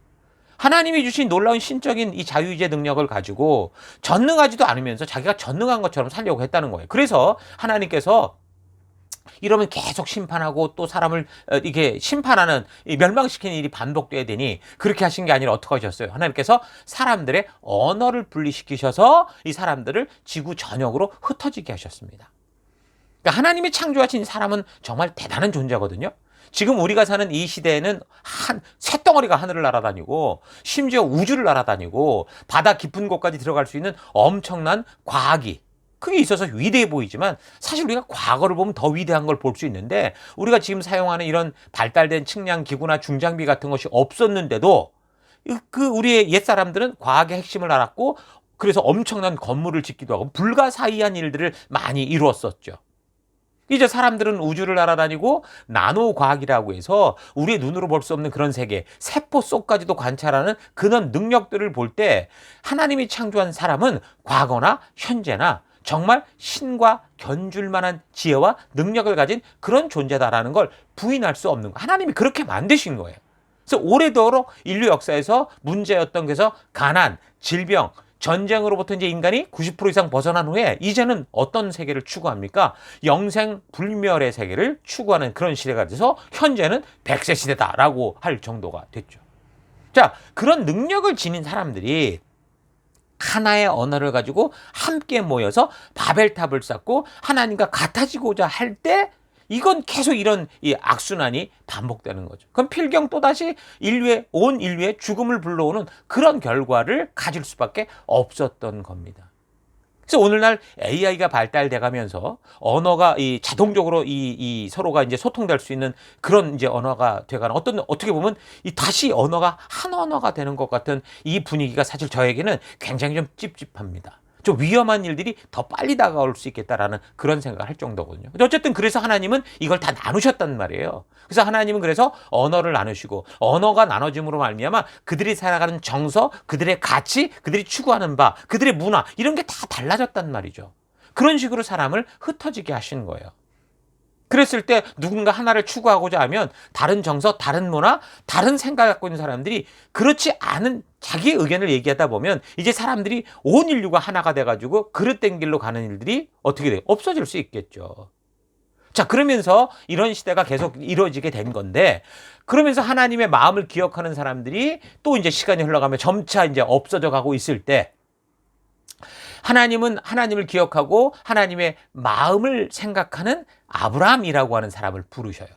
하나님이 주신 놀라운 신적인 이 자유의지의 능력을 가지고 전능하지도 않으면서 자기가 전능한 것처럼 살려고 했다는 거예요. 그래서 하나님께서 이러면 계속 심판하고 또 사람을 이게 심판하는, 멸망시키는 일이 반복돼야 되니 그렇게 하신 게 아니라 어떻게 하셨어요? 하나님께서 사람들의 언어를 분리시키셔서 이 사람들을 지구 전역으로 흩어지게 하셨습니다. 그러니까 하나님이 창조하신 사람은 정말 대단한 존재거든요. 지금 우리가 사는 이 시대에는 한 쇳덩어리가 하늘을 날아다니고 심지어 우주를 날아다니고 바다 깊은 곳까지 들어갈 수 있는 엄청난 과학이, 그게 있어서 위대해 보이지만 사실 우리가 과거를 보면 더 위대한 걸 볼 수 있는데 우리가 지금 사용하는 이런 발달된 측량 기구나 중장비 같은 것이 없었는데도 그 우리의 옛사람들은 과학의 핵심을 알았고 그래서 엄청난 건물을 짓기도 하고 불가사의한 일들을 많이 이루었었죠. 이제 사람들은 우주를 날아다니고 나노 과학이라고 해서 우리의 눈으로 볼 수 없는 그런 세계, 세포 속까지도 관찰하는 그런 능력들을 볼 때 하나님이 창조한 사람은 과거나 현재나 정말 신과 견줄 만한 지혜와 능력을 가진 그런 존재다라는 걸 부인할 수 없는 거예요. 하나님이 그렇게 만드신 거예요. 그래서 오래도록 인류 역사에서 문제였던 그래서 가난, 질병, 전쟁으로부터 이제 인간이 90% 이상 벗어난 후에 이제는 어떤 세계를 추구합니까? 영생불멸의 세계를 추구하는 그런 시대가 돼서 현재는 100세 시대다라고 할 정도가 됐죠. 자, 그런 능력을 지닌 사람들이 하나의 언어를 가지고 함께 모여서 바벨탑을 쌓고 하나님과 같아지고자 할 때 이건 계속 이런 이 악순환이 반복되는 거죠. 그럼 필경 또다시 온 인류의 죽음을 불러오는 그런 결과를 가질 수밖에 없었던 겁니다. 그래서 오늘날 AI가 발달돼 가면서 언어가 자동적으로 이 서로가 이제 소통될 수 있는 그런 이제 언어가 돼가는 어떻게 보면 다시 언어가 한 언어가 되는 것 같은 이 분위기가 사실 저에게는 굉장히 좀 찝찝합니다. 좀 위험한 일들이 더 빨리 다가올 수 있겠다라는 그런 생각을 할 정도거든요. 어쨌든 그래서 하나님은 이걸 다 나누셨단 말이에요. 그래서 하나님은 그래서 언어를 나누시고 언어가 나눠짐으로 말미암아 그들이 살아가는 정서, 그들의 가치, 그들이 추구하는 바, 그들의 문화 이런 게 다 달라졌단 말이죠. 그런 식으로 사람을 흩어지게 하신 거예요. 그랬을 때 누군가 하나를 추구하고자 하면 다른 정서, 다른 문화, 다른 생각을 갖고 있는 사람들이 그렇지 않은 자기의 의견을 얘기하다 보면 이제 사람들이 온 인류가 하나가 돼가지고 그릇된 길로 가는 일들이 어떻게 돼요? 없어질 수 있겠죠. 자, 그러면서 이런 시대가 계속 이루어지게 된 건데 그러면서 하나님의 마음을 기억하는 사람들이 또 이제 시간이 흘러가면 점차 이제 없어져 가고 있을 때 하나님은 하나님을 기억하고 하나님의 마음을 생각하는 아브라함이라고 하는 사람을 부르셔요.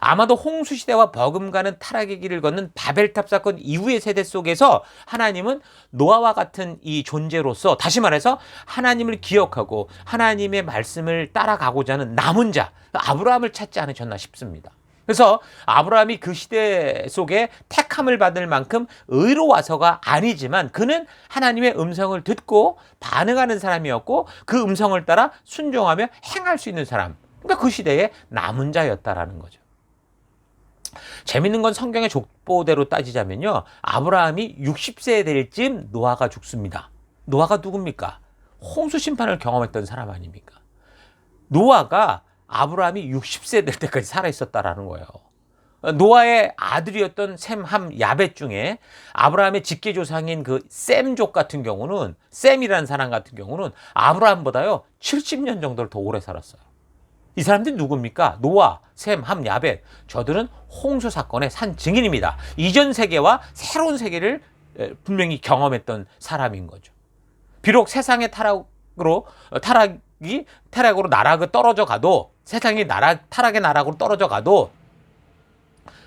아마도 홍수시대와 버금가는 타락의 길을 걷는 바벨탑 사건 이후의 세대 속에서 하나님은 노아와 같은 이 존재로서 다시 말해서 하나님을 기억하고 하나님의 말씀을 따라가고자 하는 남은 자 아브라함을 찾지 않으셨나 싶습니다. 그래서 아브라함이 그 시대 속에 택함을 받을 만큼 의로워서가 아니지만 그는 하나님의 음성을 듣고 반응하는 사람이었고 그 음성을 따라 순종하며 행할 수 있는 사람. 그러니까 그 시대의 남은 자였다라는 거죠. 재밌는 건 성경의 족보대로 따지자면요. 아브라함이 60세 될 쯤 노아가 죽습니다. 노아가 누굽니까? 홍수 심판을 경험했던 사람 아닙니까? 노아가 아브라함이 60세 될 때까지 살아있었다라는 거예요. 노아의 아들이었던 셈, 함, 야벳 중에 아브라함의 직계조상인 그 셈족 같은 경우는 셈이라는 사람 같은 경우는 아브라함보다요 70년 정도를 더 오래 살았어요. 이 사람들이 누굽니까? 노아, 셈, 함, 야벳. 저들은 홍수 사건의 산 증인입니다. 이전 세계와 새로운 세계를 분명히 경험했던 사람인 거죠. 비록 세상의 타락으로 타락으로 떨어져 가도 세상이 타락의 나락으로 떨어져 가도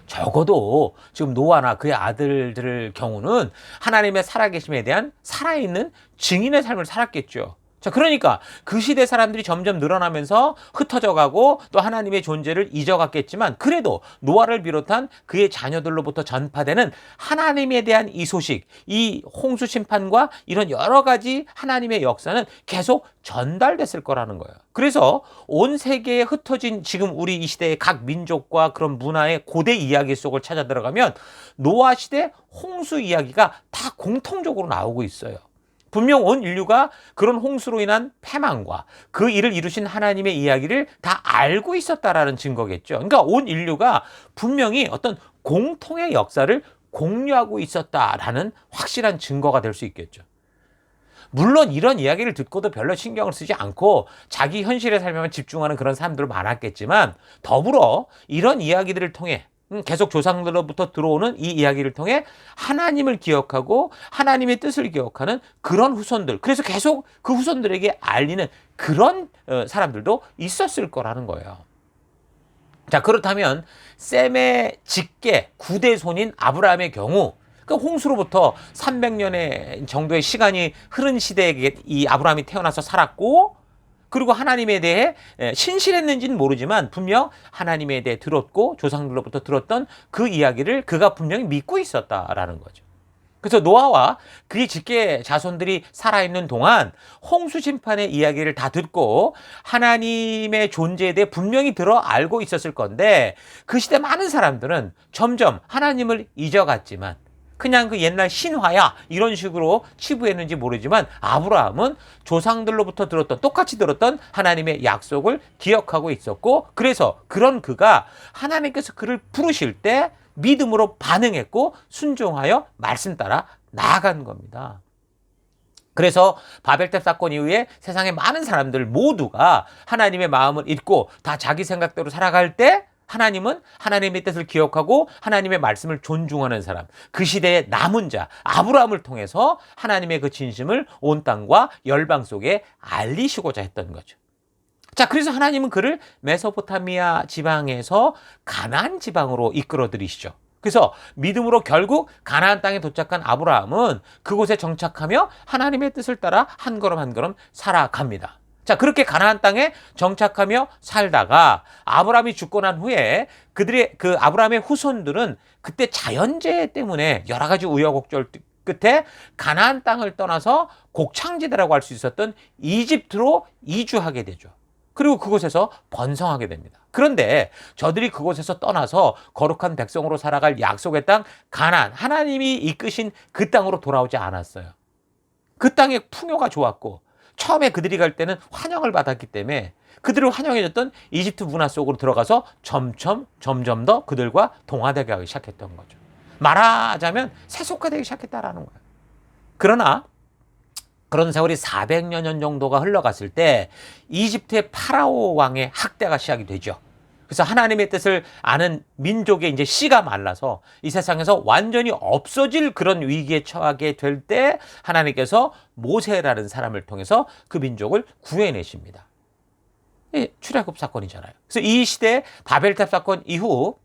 적어도 지금 노아나 그의 아들들의 경우는 하나님의 살아계심에 대한 살아있는 증인의 삶을 살았겠죠. 자, 그러니까 그 시대 사람들이 점점 늘어나면서 흩어져 가고 또 하나님의 존재를 잊어갔겠지만 그래도 노아를 비롯한 그의 자녀들로부터 전파되는 하나님에 대한 이 소식, 이 홍수 심판과 이런 여러 가지 하나님의 역사는 계속 전달됐을 거라는 거예요. 그래서 온 세계에 흩어진 지금 우리 이 시대의 각 민족과 그런 문화의 고대 이야기 속을 찾아 들어가면 노아 시대 홍수 이야기가 다 공통적으로 나오고 있어요. 분명 온 인류가 그런 홍수로 인한 패망과 그 일을 이루신 하나님의 이야기를 다 알고 있었다라는 증거겠죠. 그러니까 온 인류가 분명히 어떤 공통의 역사를 공유하고 있었다라는 확실한 증거가 될 수 있겠죠. 물론 이런 이야기를 듣고도 별로 신경을 쓰지 않고 자기 현실의 삶에만 집중하는 그런 사람들도 많았겠지만 더불어 이런 이야기들을 통해 계속 조상들로부터 들어오는 이 이야기를 통해 하나님을 기억하고 하나님의 뜻을 기억하는 그런 후손들, 그래서 계속 그 후손들에게 알리는 그런 사람들도 있었을 거라는 거예요. 자, 그렇다면 셈의 직계 9대 손인 아브라함의 경우 그 홍수로부터 300년의 정도의 시간이 흐른 시대에 이 아브라함이 태어나서 살았고 그리고 하나님에 대해 신실했는지는 모르지만 분명 하나님에 대해 들었고 조상들로부터 들었던 그 이야기를 그가 분명히 믿고 있었다라는 거죠. 그래서 노아와 그의 직계 자손들이 살아있는 동안 홍수 심판의 이야기를 다 듣고 하나님의 존재에 대해 분명히 들어 알고 있었을 건데 그 시대 많은 사람들은 점점 하나님을 잊어갔지만 그냥 그 옛날 신화야 이런 식으로 치부했는지 모르지만 아브라함은 조상들로부터 들었던 똑같이 들었던 하나님의 약속을 기억하고 있었고 그래서 그런 그가 하나님께서 그를 부르실 때 믿음으로 반응했고 순종하여 말씀 따라 나아간 겁니다. 그래서 바벨탑 사건 이후에 세상의 많은 사람들 모두가 하나님의 마음을 잊고 다 자기 생각대로 살아갈 때 하나님은 하나님의 뜻을 기억하고 하나님의 말씀을 존중하는 사람, 그 시대의 남은 자 아브라함을 통해서 하나님의 그 진심을 온 땅과 열방 속에 알리시고자 했던 거죠. 자, 그래서 하나님은 그를 메소포타미아 지방에서 가나안 지방으로 이끌어 들이시죠. 그래서 믿음으로 결국 가나안 땅에 도착한 아브라함은 그곳에 정착하며 하나님의 뜻을 따라 한 걸음 한 걸음 살아갑니다. 자, 그렇게 가나안 땅에 정착하며 살다가 아브라함이 죽고 난 후에 그 아브라함의 후손들은 그때 자연재해 때문에 여러 가지 우여곡절 끝에 가나안 땅을 떠나서 곡창지대라고 할 수 있었던 이집트로 이주하게 되죠. 그리고 그곳에서 번성하게 됩니다. 그런데 저들이 그곳에서 떠나서 거룩한 백성으로 살아갈 약속의 땅 가나안, 하나님이 이끄신 그 땅으로 돌아오지 않았어요. 그 땅의 풍요가 좋았고 처음에 그들이 갈 때는 환영을 받았기 때문에 그들을 환영해줬던 이집트 문화 속으로 들어가서 점점 더 그들과 동화되게 하기 시작했던 거죠. 말하자면 세속화되기 시작했다라는 거예요. 그러나 그런 세월이 400여 년 정도가 흘러갔을 때 이집트의 파라오 왕의 학대가 시작이 되죠. 그래서 하나님의 뜻을 아는 민족의 이제 씨가 말라서 이 세상에서 완전히 없어질 그런 위기에 처하게 될 때 하나님께서 모세라는 사람을 통해서 그 민족을 구해내십니다. 출애굽 사건이잖아요. 그래서 이 시대 바벨탑 사건 이후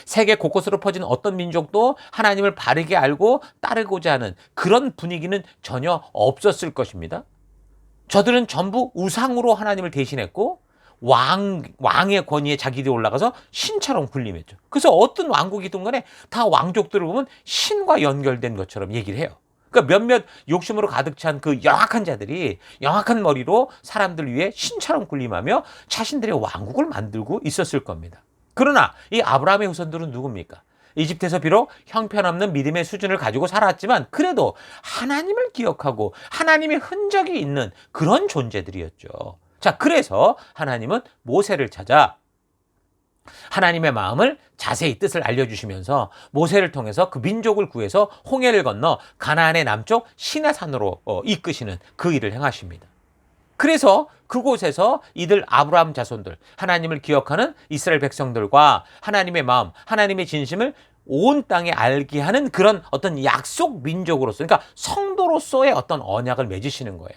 세계 곳곳으로 퍼진 어떤 민족도 하나님을 바르게 알고 따르고자 하는 그런 분위기는 전혀 없었을 것입니다. 저들은 전부 우상으로 하나님을 대신했고 왕의 권위에 자기들이 올라가서 신처럼 군림했죠. 그래서 어떤 왕국이든 간에 다 왕족들을 보면 신과 연결된 것처럼 얘기를 해요. 그러니까 몇몇 욕심으로 가득 찬 그 영악한 자들이 영악한 머리로 사람들 위해 신처럼 군림하며 자신들의 왕국을 만들고 있었을 겁니다. 그러나 이 아브라함의 후손들은 누굽니까? 이집트에서 비록 형편없는 믿음의 수준을 가지고 살았지만 그래도 하나님을 기억하고 하나님의 흔적이 있는 그런 존재들이었죠. 자, 그래서 하나님은 모세를 찾아 하나님의 마음을 자세히 뜻을 알려주시면서 모세를 통해서 그 민족을 구해서 홍해를 건너 가나안의 남쪽 시내산으로 이끄시는 그 일을 행하십니다. 그래서 그곳에서 이들 아브라함 자손들, 하나님을 기억하는 이스라엘 백성들과 하나님의 마음, 하나님의 진심을 온 땅에 알게 하는 그런 어떤 약속 민족으로서, 그러니까 성도로서의 어떤 언약을 맺으시는 거예요.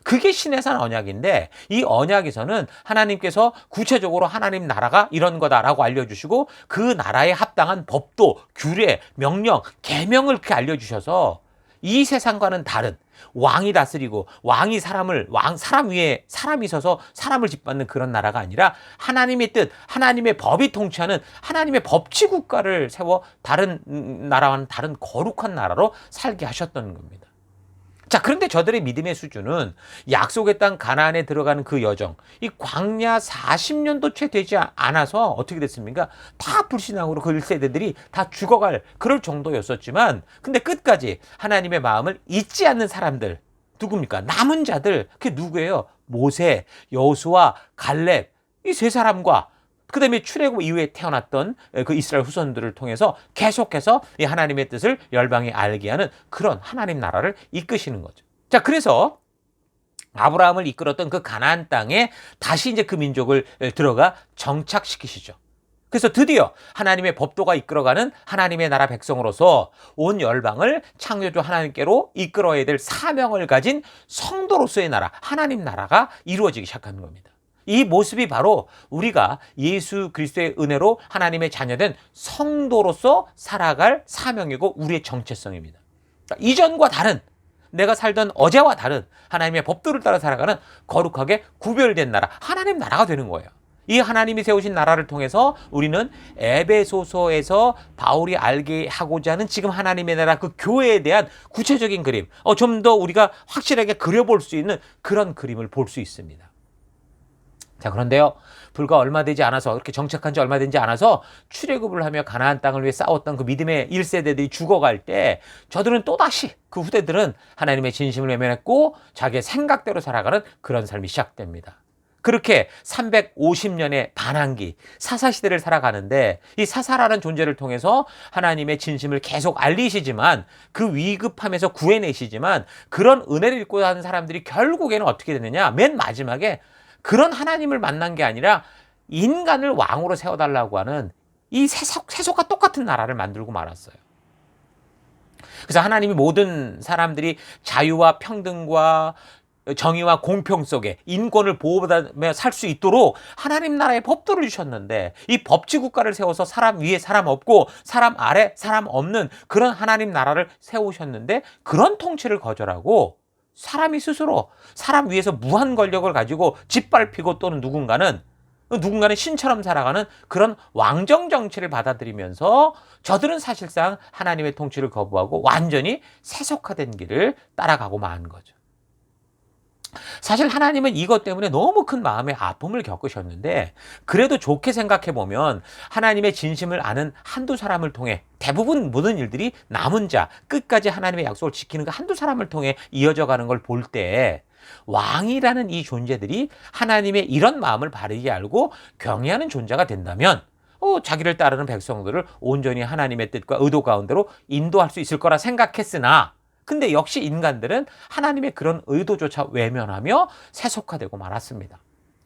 그게 시내산 언약인데 이 언약에서는 하나님께서 구체적으로 하나님 나라가 이런 거다라고 알려주시고 그 나라에 합당한 법도, 규례, 명령, 계명을 그렇게 알려주셔서 이 세상과는 다른 왕이 다스리고 왕이 사람 위에 사람이 서서 사람을 짓밟는 그런 나라가 아니라 하나님의 뜻, 하나님의 법이 통치하는 하나님의 법치 국가를 세워 다른 나라와는 다른 거룩한 나라로 살게 하셨던 겁니다. 자, 그런데 저들의 믿음의 수준은 약속의 땅 가나안에 들어가는 그 여정, 이 광야 40년도 채 되지 않아서 어떻게 됐습니까? 다 불신앙으로 그 1세대들이 다 죽어갈 그럴 정도였었지만 근데 끝까지 하나님의 마음을 잊지 않는 사람들 누굽니까? 남은 자들, 그게 누구예요? 모세, 여호수아, 갈렙, 이 세 사람과 그 다음에 출애굽 이후에 태어났던 그 이스라엘 후손들을 통해서 계속해서 이 하나님의 뜻을 열방에 알게 하는 그런 하나님 나라를 이끄시는 거죠. 자, 그래서 아브라함을 이끌었던 그 가나안 땅에 다시 이제 그 민족을 들어가 정착시키시죠. 그래서 드디어 하나님의 법도가 이끌어가는 하나님의 나라 백성으로서 온 열방을 창조주 하나님께로 이끌어야 될 사명을 가진 성도로서의 나라, 하나님 나라가 이루어지기 시작하는 겁니다. 이 모습이 바로 우리가 예수 그리스도의 은혜로 하나님의 자녀된 성도로서 살아갈 사명이고 우리의 정체성입니다. 그러니까 이전과 다른 내가 살던 어제와 다른 하나님의 법도를 따라 살아가는 거룩하게 구별된 나라, 하나님 나라가 되는 거예요. 이 하나님이 세우신 나라를 통해서 우리는 에베소서에서 바울이 알게 하고자 하는 지금 하나님의 나라 그 교회에 대한 구체적인 그림, 좀 더 우리가 확실하게 그려볼 수 있는 그런 그림을 볼 수 있습니다. 자, 그런데요, 불과 얼마 되지 않아서, 이렇게 정착한 지 얼마 되지 않아서 출애굽을 하며 가나안 땅을 위해 싸웠던 그 믿음의 1세대들이 죽어갈 때 저들은 또다시, 그 후대들은 하나님의 진심을 외면했고 자기의 생각대로 살아가는 그런 삶이 시작됩니다. 그렇게 350년의 반항기, 사사시대를 살아가는데 이 사사라는 존재를 통해서 하나님의 진심을 계속 알리시지만, 그 위급함에서 구해내시지만, 그런 은혜를 입고 하는 사람들이 결국에는 어떻게 되느냐, 맨 마지막에 그런 하나님을 만난 게 아니라 인간을 왕으로 세워달라고 하는 이 세속과 똑같은 나라를 만들고 말았어요. 그래서 하나님이 모든 사람들이 자유와 평등과 정의와 공평 속에 인권을 보호받으며 살 수 있도록 하나님 나라의 법도를 주셨는데, 이 법치 국가를 세워서 사람 위에 사람 없고 사람 아래 사람 없는 그런 하나님 나라를 세우셨는데, 그런 통치를 거절하고 사람이 스스로 사람 위에서 무한 권력을 가지고 짓밟히고, 또는 누군가는 신처럼 살아가는 그런 왕정 정치를 받아들이면서 저들은 사실상 하나님의 통치를 거부하고 완전히 세속화된 길을 따라가고 만 거죠. 사실 하나님은 이것 때문에 너무 큰 마음의 아픔을 겪으셨는데, 그래도 좋게 생각해보면 하나님의 진심을 아는 한두 사람을 통해, 대부분 모든 일들이 남은 자, 끝까지 하나님의 약속을 지키는 그 한두 사람을 통해 이어져 가는 걸 볼 때, 왕이라는 이 존재들이 하나님의 이런 마음을 바르게 알고 경외하는 존재가 된다면 자기를 따르는 백성들을 온전히 하나님의 뜻과 의도 가운데로 인도할 수 있을 거라 생각했으나, 근데 역시 인간들은 하나님의 그런 의도조차 외면하며 세속화되고 말았습니다.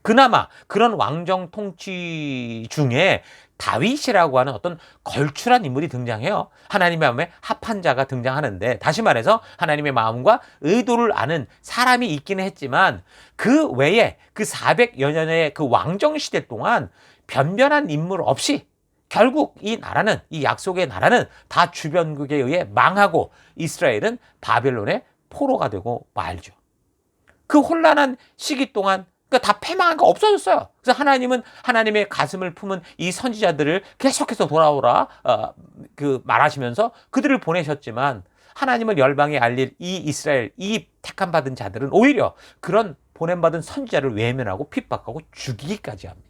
그나마 그런 왕정 통치 중에 다윗이라고 하는 어떤 걸출한 인물이 등장해요. 하나님의 마음에 합한 자가 등장하는데, 다시 말해서 하나님의 마음과 의도를 아는 사람이 있기는 했지만, 그 외에 그 400여 년의 그 왕정 시대 동안 변변한 인물 없이 결국 이 나라는, 이 약속의 나라는 다 주변국에 의해 망하고 이스라엘은 바벨론의 포로가 되고 말죠. 그 혼란한 시기 동안 그러니까 다 패망한 거 없어졌어요. 그래서 하나님은 하나님의 가슴을 품은 이 선지자들을 계속해서 돌아오라 말하시면서 그들을 보내셨지만, 하나님을 열방에 알릴 이 이스라엘, 이 택함 받은 자들은 오히려 그런 보냄받은 선지자를 외면하고 핍박하고 죽이기까지 합니다.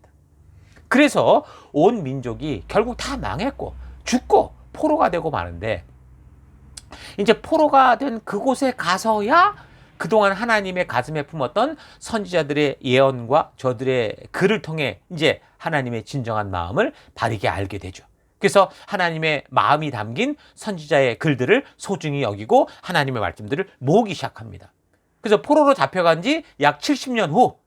그래서 온 민족이 결국 다 망했고 죽고 포로가 되고 마는데, 이제 포로가 된 그곳에 가서야 그동안 하나님의 가슴에 품었던 선지자들의 예언과 저들의 글을 통해 이제 하나님의 진정한 마음을 바르게 알게 되죠. 그래서 하나님의 마음이 담긴 선지자의 글들을 소중히 여기고 하나님의 말씀들을 모으기 시작합니다. 그래서 포로로 잡혀간 지 약 70년 후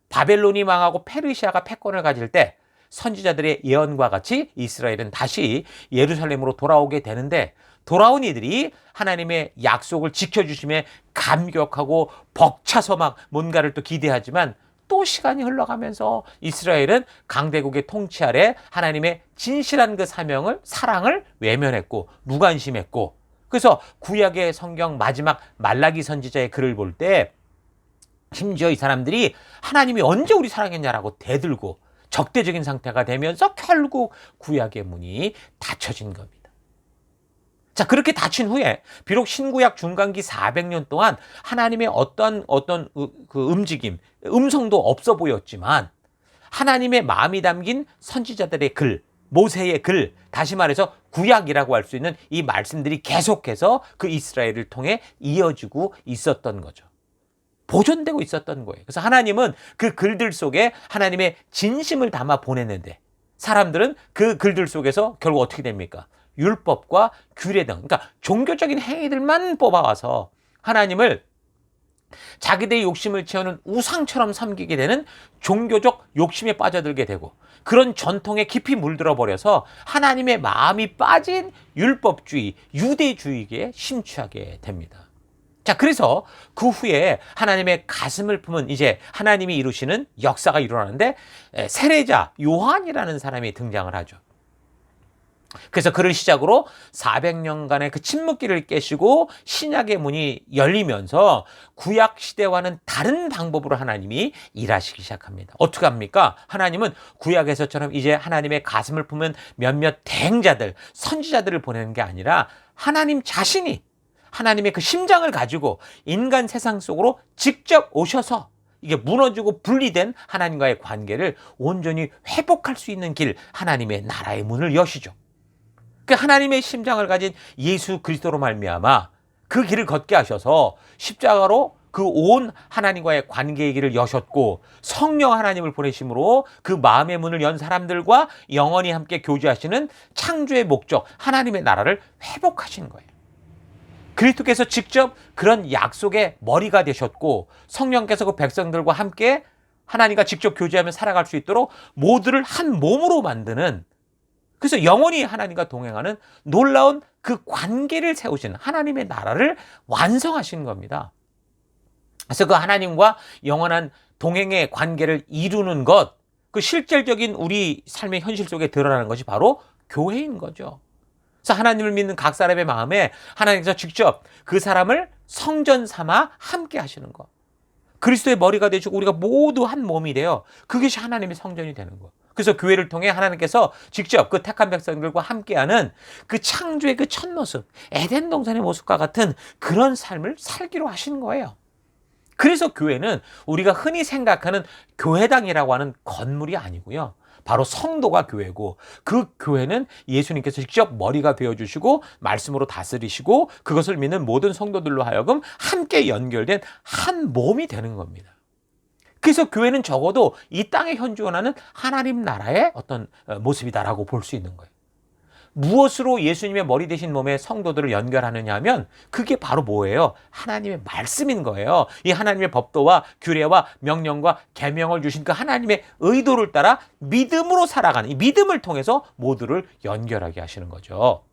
바벨론이 망하고 페르시아가 패권을 가질 때 선지자들의 예언과 같이 이스라엘은 다시 예루살렘으로 돌아오게 되는데, 돌아온 이들이 하나님의 약속을 지켜주심에 감격하고 벅차서 막 뭔가를 또 기대하지만, 또 시간이 흘러가면서 이스라엘은 강대국의 통치 아래 하나님의 진실한 그 사명을, 사랑을 외면했고 무관심했고, 그래서 구약의 성경 마지막 말라기 선지자의 글을 볼 때 심지어 이 사람들이 하나님이 언제 우리 사랑했냐라고 대들고 적대적인 상태가 되면서 결국 구약의 문이 닫혀진 겁니다. 자, 그렇게 닫힌 후에 비록 신구약 중간기 400년 동안 하나님의 어떤 그 움직임, 음성도 없어 보였지만, 하나님의 마음이 담긴 선지자들의 글, 모세의 글, 다시 말해서 구약이라고 할 수 있는 이 말씀들이 계속해서 그 이스라엘을 통해 이어지고 있었던 거죠. 보존되고 있었던 거예요. 그래서 하나님은 그 글들 속에 하나님의 진심을 담아 보냈는데, 사람들은 그 글들 속에서 결국 어떻게 됩니까? 율법과 규례 등, 그러니까 종교적인 행위들만 뽑아와서 하나님을 자기들의 욕심을 채우는 우상처럼 섬기게 되는 종교적 욕심에 빠져들게 되고, 그런 전통에 깊이 물들어 버려서 하나님의 마음이 빠진 율법주의, 유대주의에 심취하게 됩니다. 자, 그래서 그 후에 하나님의 가슴을 품은 이제 하나님이 이루시는 역사가 일어나는데, 세례자 요한이라는 사람이 등장을 하죠. 그래서 그를 시작으로 400년간의 그 침묵기를 깨시고 신약의 문이 열리면서 구약 시대와는 다른 방법으로 하나님이 일하시기 시작합니다. 어떻게 합니까? 하나님은 구약에서처럼 이제 하나님의 가슴을 품은 몇몇 대행자들, 선지자들을 보내는 게 아니라 하나님 자신이 하나님의 그 심장을 가지고 인간 세상 속으로 직접 오셔서 이게 무너지고 분리된 하나님과의 관계를 온전히 회복할 수 있는 길, 하나님의 나라의 문을 여시죠. 그 하나님의 심장을 가진 예수 그리스도로 말미암아 그 길을 걷게 하셔서 십자가로 그 온 하나님과의 관계의 길을 여셨고 성령 하나님을 보내심으로 그 마음의 문을 연 사람들과 영원히 함께 교제하시는 창조의 목적 하나님의 나라를 회복하신 거예요. 그리스도께서 직접 그런 약속의 머리가 되셨고 성령께서 그 백성들과 함께 하나님과 직접 교제하며 살아갈 수 있도록 모두를 한 몸으로 만드는, 그래서 영원히 하나님과 동행하는 놀라운 그 관계를 세우시는 하나님의 나라를 완성하신 겁니다. 그래서 그 하나님과 영원한 동행의 관계를 이루는 것, 그 실질적인 우리 삶의 현실 속에 드러나는 것이 바로 교회인 거죠. 그래서 하나님을 믿는 각 사람의 마음에 하나님께서 직접 그 사람을 성전 삼아 함께 하시는 것. 그리스도의 머리가 되시고 우리가 모두 한 몸이 되어 그것이 하나님의 성전이 되는 것. 그래서 교회를 통해 하나님께서 직접 그 택한 백성들과 함께하는 그 창조의 그 첫 모습, 에덴 동산의 모습과 같은 그런 삶을 살기로 하신 거예요. 그래서 교회는 우리가 흔히 생각하는 교회당이라고 하는 건물이 아니고요. 바로 성도가 교회고 그 교회는 예수님께서 직접 머리가 되어주시고 말씀으로 다스리시고 그것을 믿는 모든 성도들로 하여금 함께 연결된 한 몸이 되는 겁니다. 그래서 교회는 적어도 이 땅에 현존하는 하나님 나라의 어떤 모습이다라고 볼 수 있는 거예요. 무엇으로 예수님의 머리 되신 몸에 성도들을 연결하느냐 하면 그게 바로 뭐예요? 하나님의 말씀인 거예요. 이 하나님의 법도와 규례와 명령과 계명을 주신 그 하나님의 의도를 따라 믿음으로 살아가는 이 믿음을 통해서 모두를 연결하게 하시는 거죠.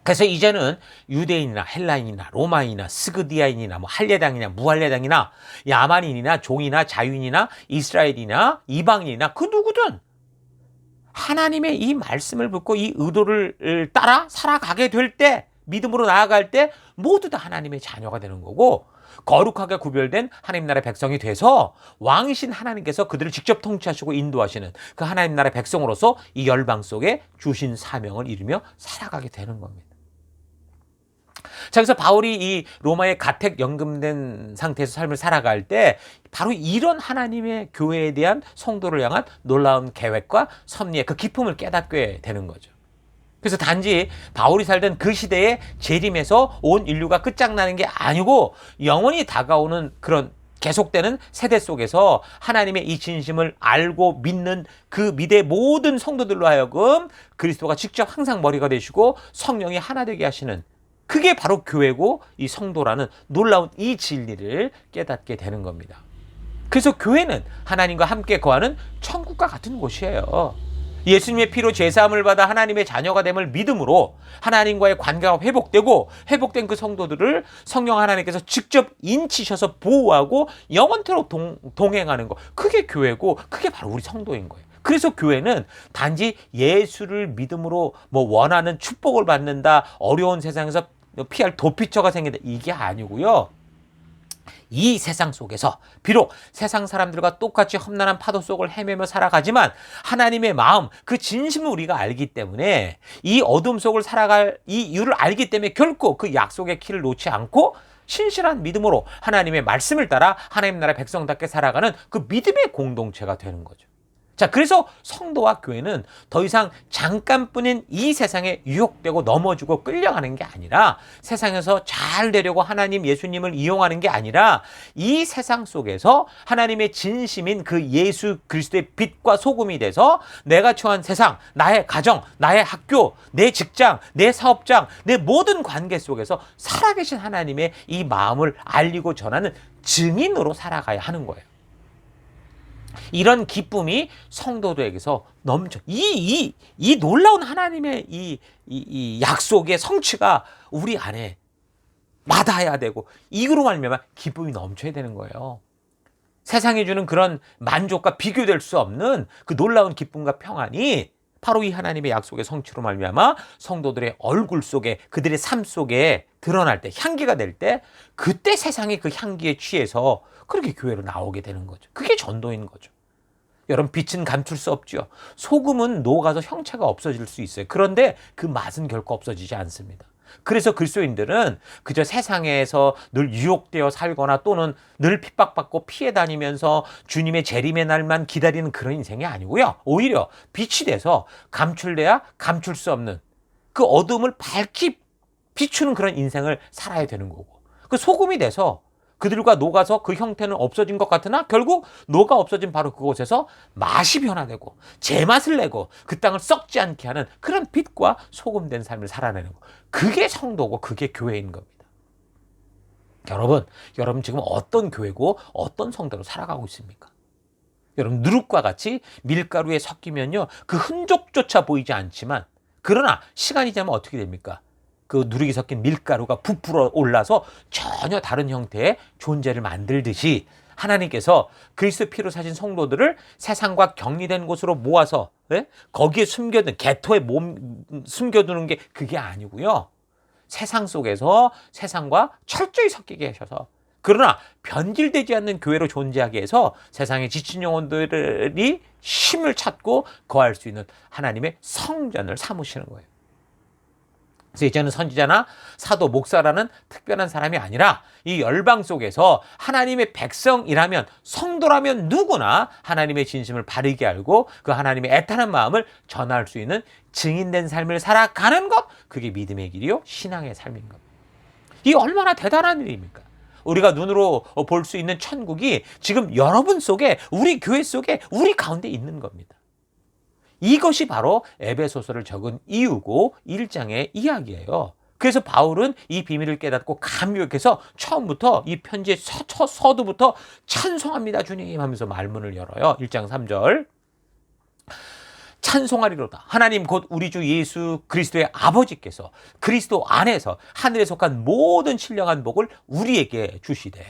그래서 이제는 유대인이나 헬라인이나 로마인이나 스그디아인이나 뭐 할례당이나 무할례당이나 야만인이나 종이나 자유인이나 이스라엘이나 이방인이나 그 누구든 하나님의 이 말씀을 듣고 이 의도를 따라 살아가게 될 때, 믿음으로 나아갈 때 모두 다 하나님의 자녀가 되는 거고 거룩하게 구별된 하나님 나라의 백성이 돼서 왕이신 하나님께서 그들을 직접 통치하시고 인도하시는 그 하나님 나라의 백성으로서 이 열방 속에 주신 사명을 이루며 살아가게 되는 겁니다. 자, 그래서 바울이 이 로마에 가택 연금된 상태에서 삶을 살아갈 때 바로 이런 하나님의 교회에 대한 성도를 향한 놀라운 계획과 섭리의 그 기쁨을 깨닫게 되는 거죠. 그래서 단지 바울이 살던 그 시대의 재림에서 온 인류가 끝장나는 게 아니고 영원히 다가오는 그런 계속되는 세대 속에서 하나님의 이 진심을 알고 믿는 그 미대 모든 성도들로 하여금 그리스도가 직접 항상 머리가 되시고 성령이 하나 되게 하시는, 그게 바로 교회고 이 성도라는 놀라운 이 진리를 깨닫게 되는 겁니다. 그래서 교회는 하나님과 함께 거하는 천국과 같은 곳이에요. 예수님의 피로 제사함을 받아 하나님의 자녀가 됨을 믿음으로 하나님과의 관계가 회복되고 회복된 그 성도들을 성령 하나님께서 직접 인치셔서 보호하고 영원토록 동행하는 것, 그게 교회고 그게 바로 우리 성도인 거예요. 그래서 교회는 단지 예수를 믿음으로 뭐 원하는 축복을 받는다, 어려운 세상에서 피할 도피처가 생긴다, 이게 아니고요. 이 세상 속에서 비록 세상 사람들과 똑같이 험난한 파도 속을 헤매며 살아가지만 하나님의 마음, 그 진심을 우리가 알기 때문에 이 어둠 속을 살아갈 이 이유를 알기 때문에 결코 그 약속의 키를 놓지 않고 신실한 믿음으로 하나님의 말씀을 따라 하나님 나라의 백성답게 살아가는 그 믿음의 공동체가 되는 거죠. 자, 그래서 성도와 교회는 더 이상 잠깐뿐인 이 세상에 유혹되고 넘어지고 끌려가는 게 아니라, 세상에서 잘 되려고 하나님 예수님을 이용하는 게 아니라 이 세상 속에서 하나님의 진심인 그 예수 그리스도의 빛과 소금이 돼서 내가 처한 세상, 나의 가정, 나의 학교, 내 직장, 내 사업장, 내 모든 관계 속에서 살아계신 하나님의 이 마음을 알리고 전하는 증인으로 살아가야 하는 거예요. 이런 기쁨이 성도들에게서 넘쳐. 이 놀라운 하나님의 이 약속의 성취가 우리 안에 마다해야 되고, 이거로 말미암아 기쁨이 넘쳐야 되는 거예요. 세상이 주는 그런 만족과 비교될 수 없는 그 놀라운 기쁨과 평안이 바로 이 하나님의 약속의 성취로 말미암아 성도들의 얼굴 속에 그들의 삶 속에 드러날 때 향기가 될 때 그때 세상이 그 향기에 취해서 그렇게 교회로 나오게 되는 거죠. 그게 전도인 거죠. 여러분 빛은 감출 수 없죠. 소금은 녹아서 형체가 없어질 수 있어요. 그런데 그 맛은 결코 없어지지 않습니다. 그래서 그리스도인들은 그저 세상에서 늘 유혹되어 살거나 또는 늘 핍박받고 피해 다니면서 주님의 재림의 날만 기다리는 그런 인생이 아니고요. 오히려 빛이 돼서 감출돼야 감출 수 없는 그 어둠을 밝히 비추는 그런 인생을 살아야 되는 거고, 그 소금이 돼서 그들과 녹아서 그 형태는 없어진 것 같으나 결국 녹아 없어진 바로 그곳에서 맛이 변화되고 제맛을 내고 그 땅을 썩지 않게 하는 그런 빛과 소금된 삶을 살아내는 것, 그게 성도고 그게 교회인 겁니다. 여러분 지금 어떤 교회고 어떤 성도로 살아가고 있습니까? 여러분 누룩과 같이 밀가루에 섞이면요 그 흔적조차 보이지 않지만, 그러나 시간이 지나면 어떻게 됩니까? 그 누룩이 섞인 밀가루가 부풀어 올라서 전혀 다른 형태의 존재를 만들듯이 하나님께서 그리스도 피로 사신 성도들을 세상과 격리된 곳으로 모아서 거기에 숨겨둔 개토에 숨겨두는 게 그게 아니고요. 세상 속에서 세상과 철저히 섞이게 하셔서, 그러나 변질되지 않는 교회로 존재하게 해서 세상의 지친 영혼들이 힘을 찾고 거할 수 있는 하나님의 성전을 삼으시는 거예요. 그래서 이제는 선지자나 사도, 목사라는 특별한 사람이 아니라 이 열방 속에서 하나님의 백성이라면, 성도라면 누구나 하나님의 진심을 바르게 알고 그 하나님의 애타는 마음을 전할 수 있는 증인된 삶을 살아가는 것, 그게 믿음의 길이요 신앙의 삶인 겁니다. 이게 얼마나 대단한 일입니까? 우리가 눈으로 볼 수 있는 천국이 지금 여러분 속에, 우리 교회 속에, 우리 가운데 있는 겁니다. 이것이 바로 에베소서를 적은 이유고 1장의 이야기예요. 그래서 바울은 이 비밀을 깨닫고 감격해서 처음부터 이 편지의 서두부터 찬송합니다 주님 하면서 말문을 열어요. 1장 3절. 찬송하리로다. 하나님 곧 우리 주 예수 그리스도의 아버지께서 그리스도 안에서 하늘에 속한 모든 신령한 복을 우리에게 주시되.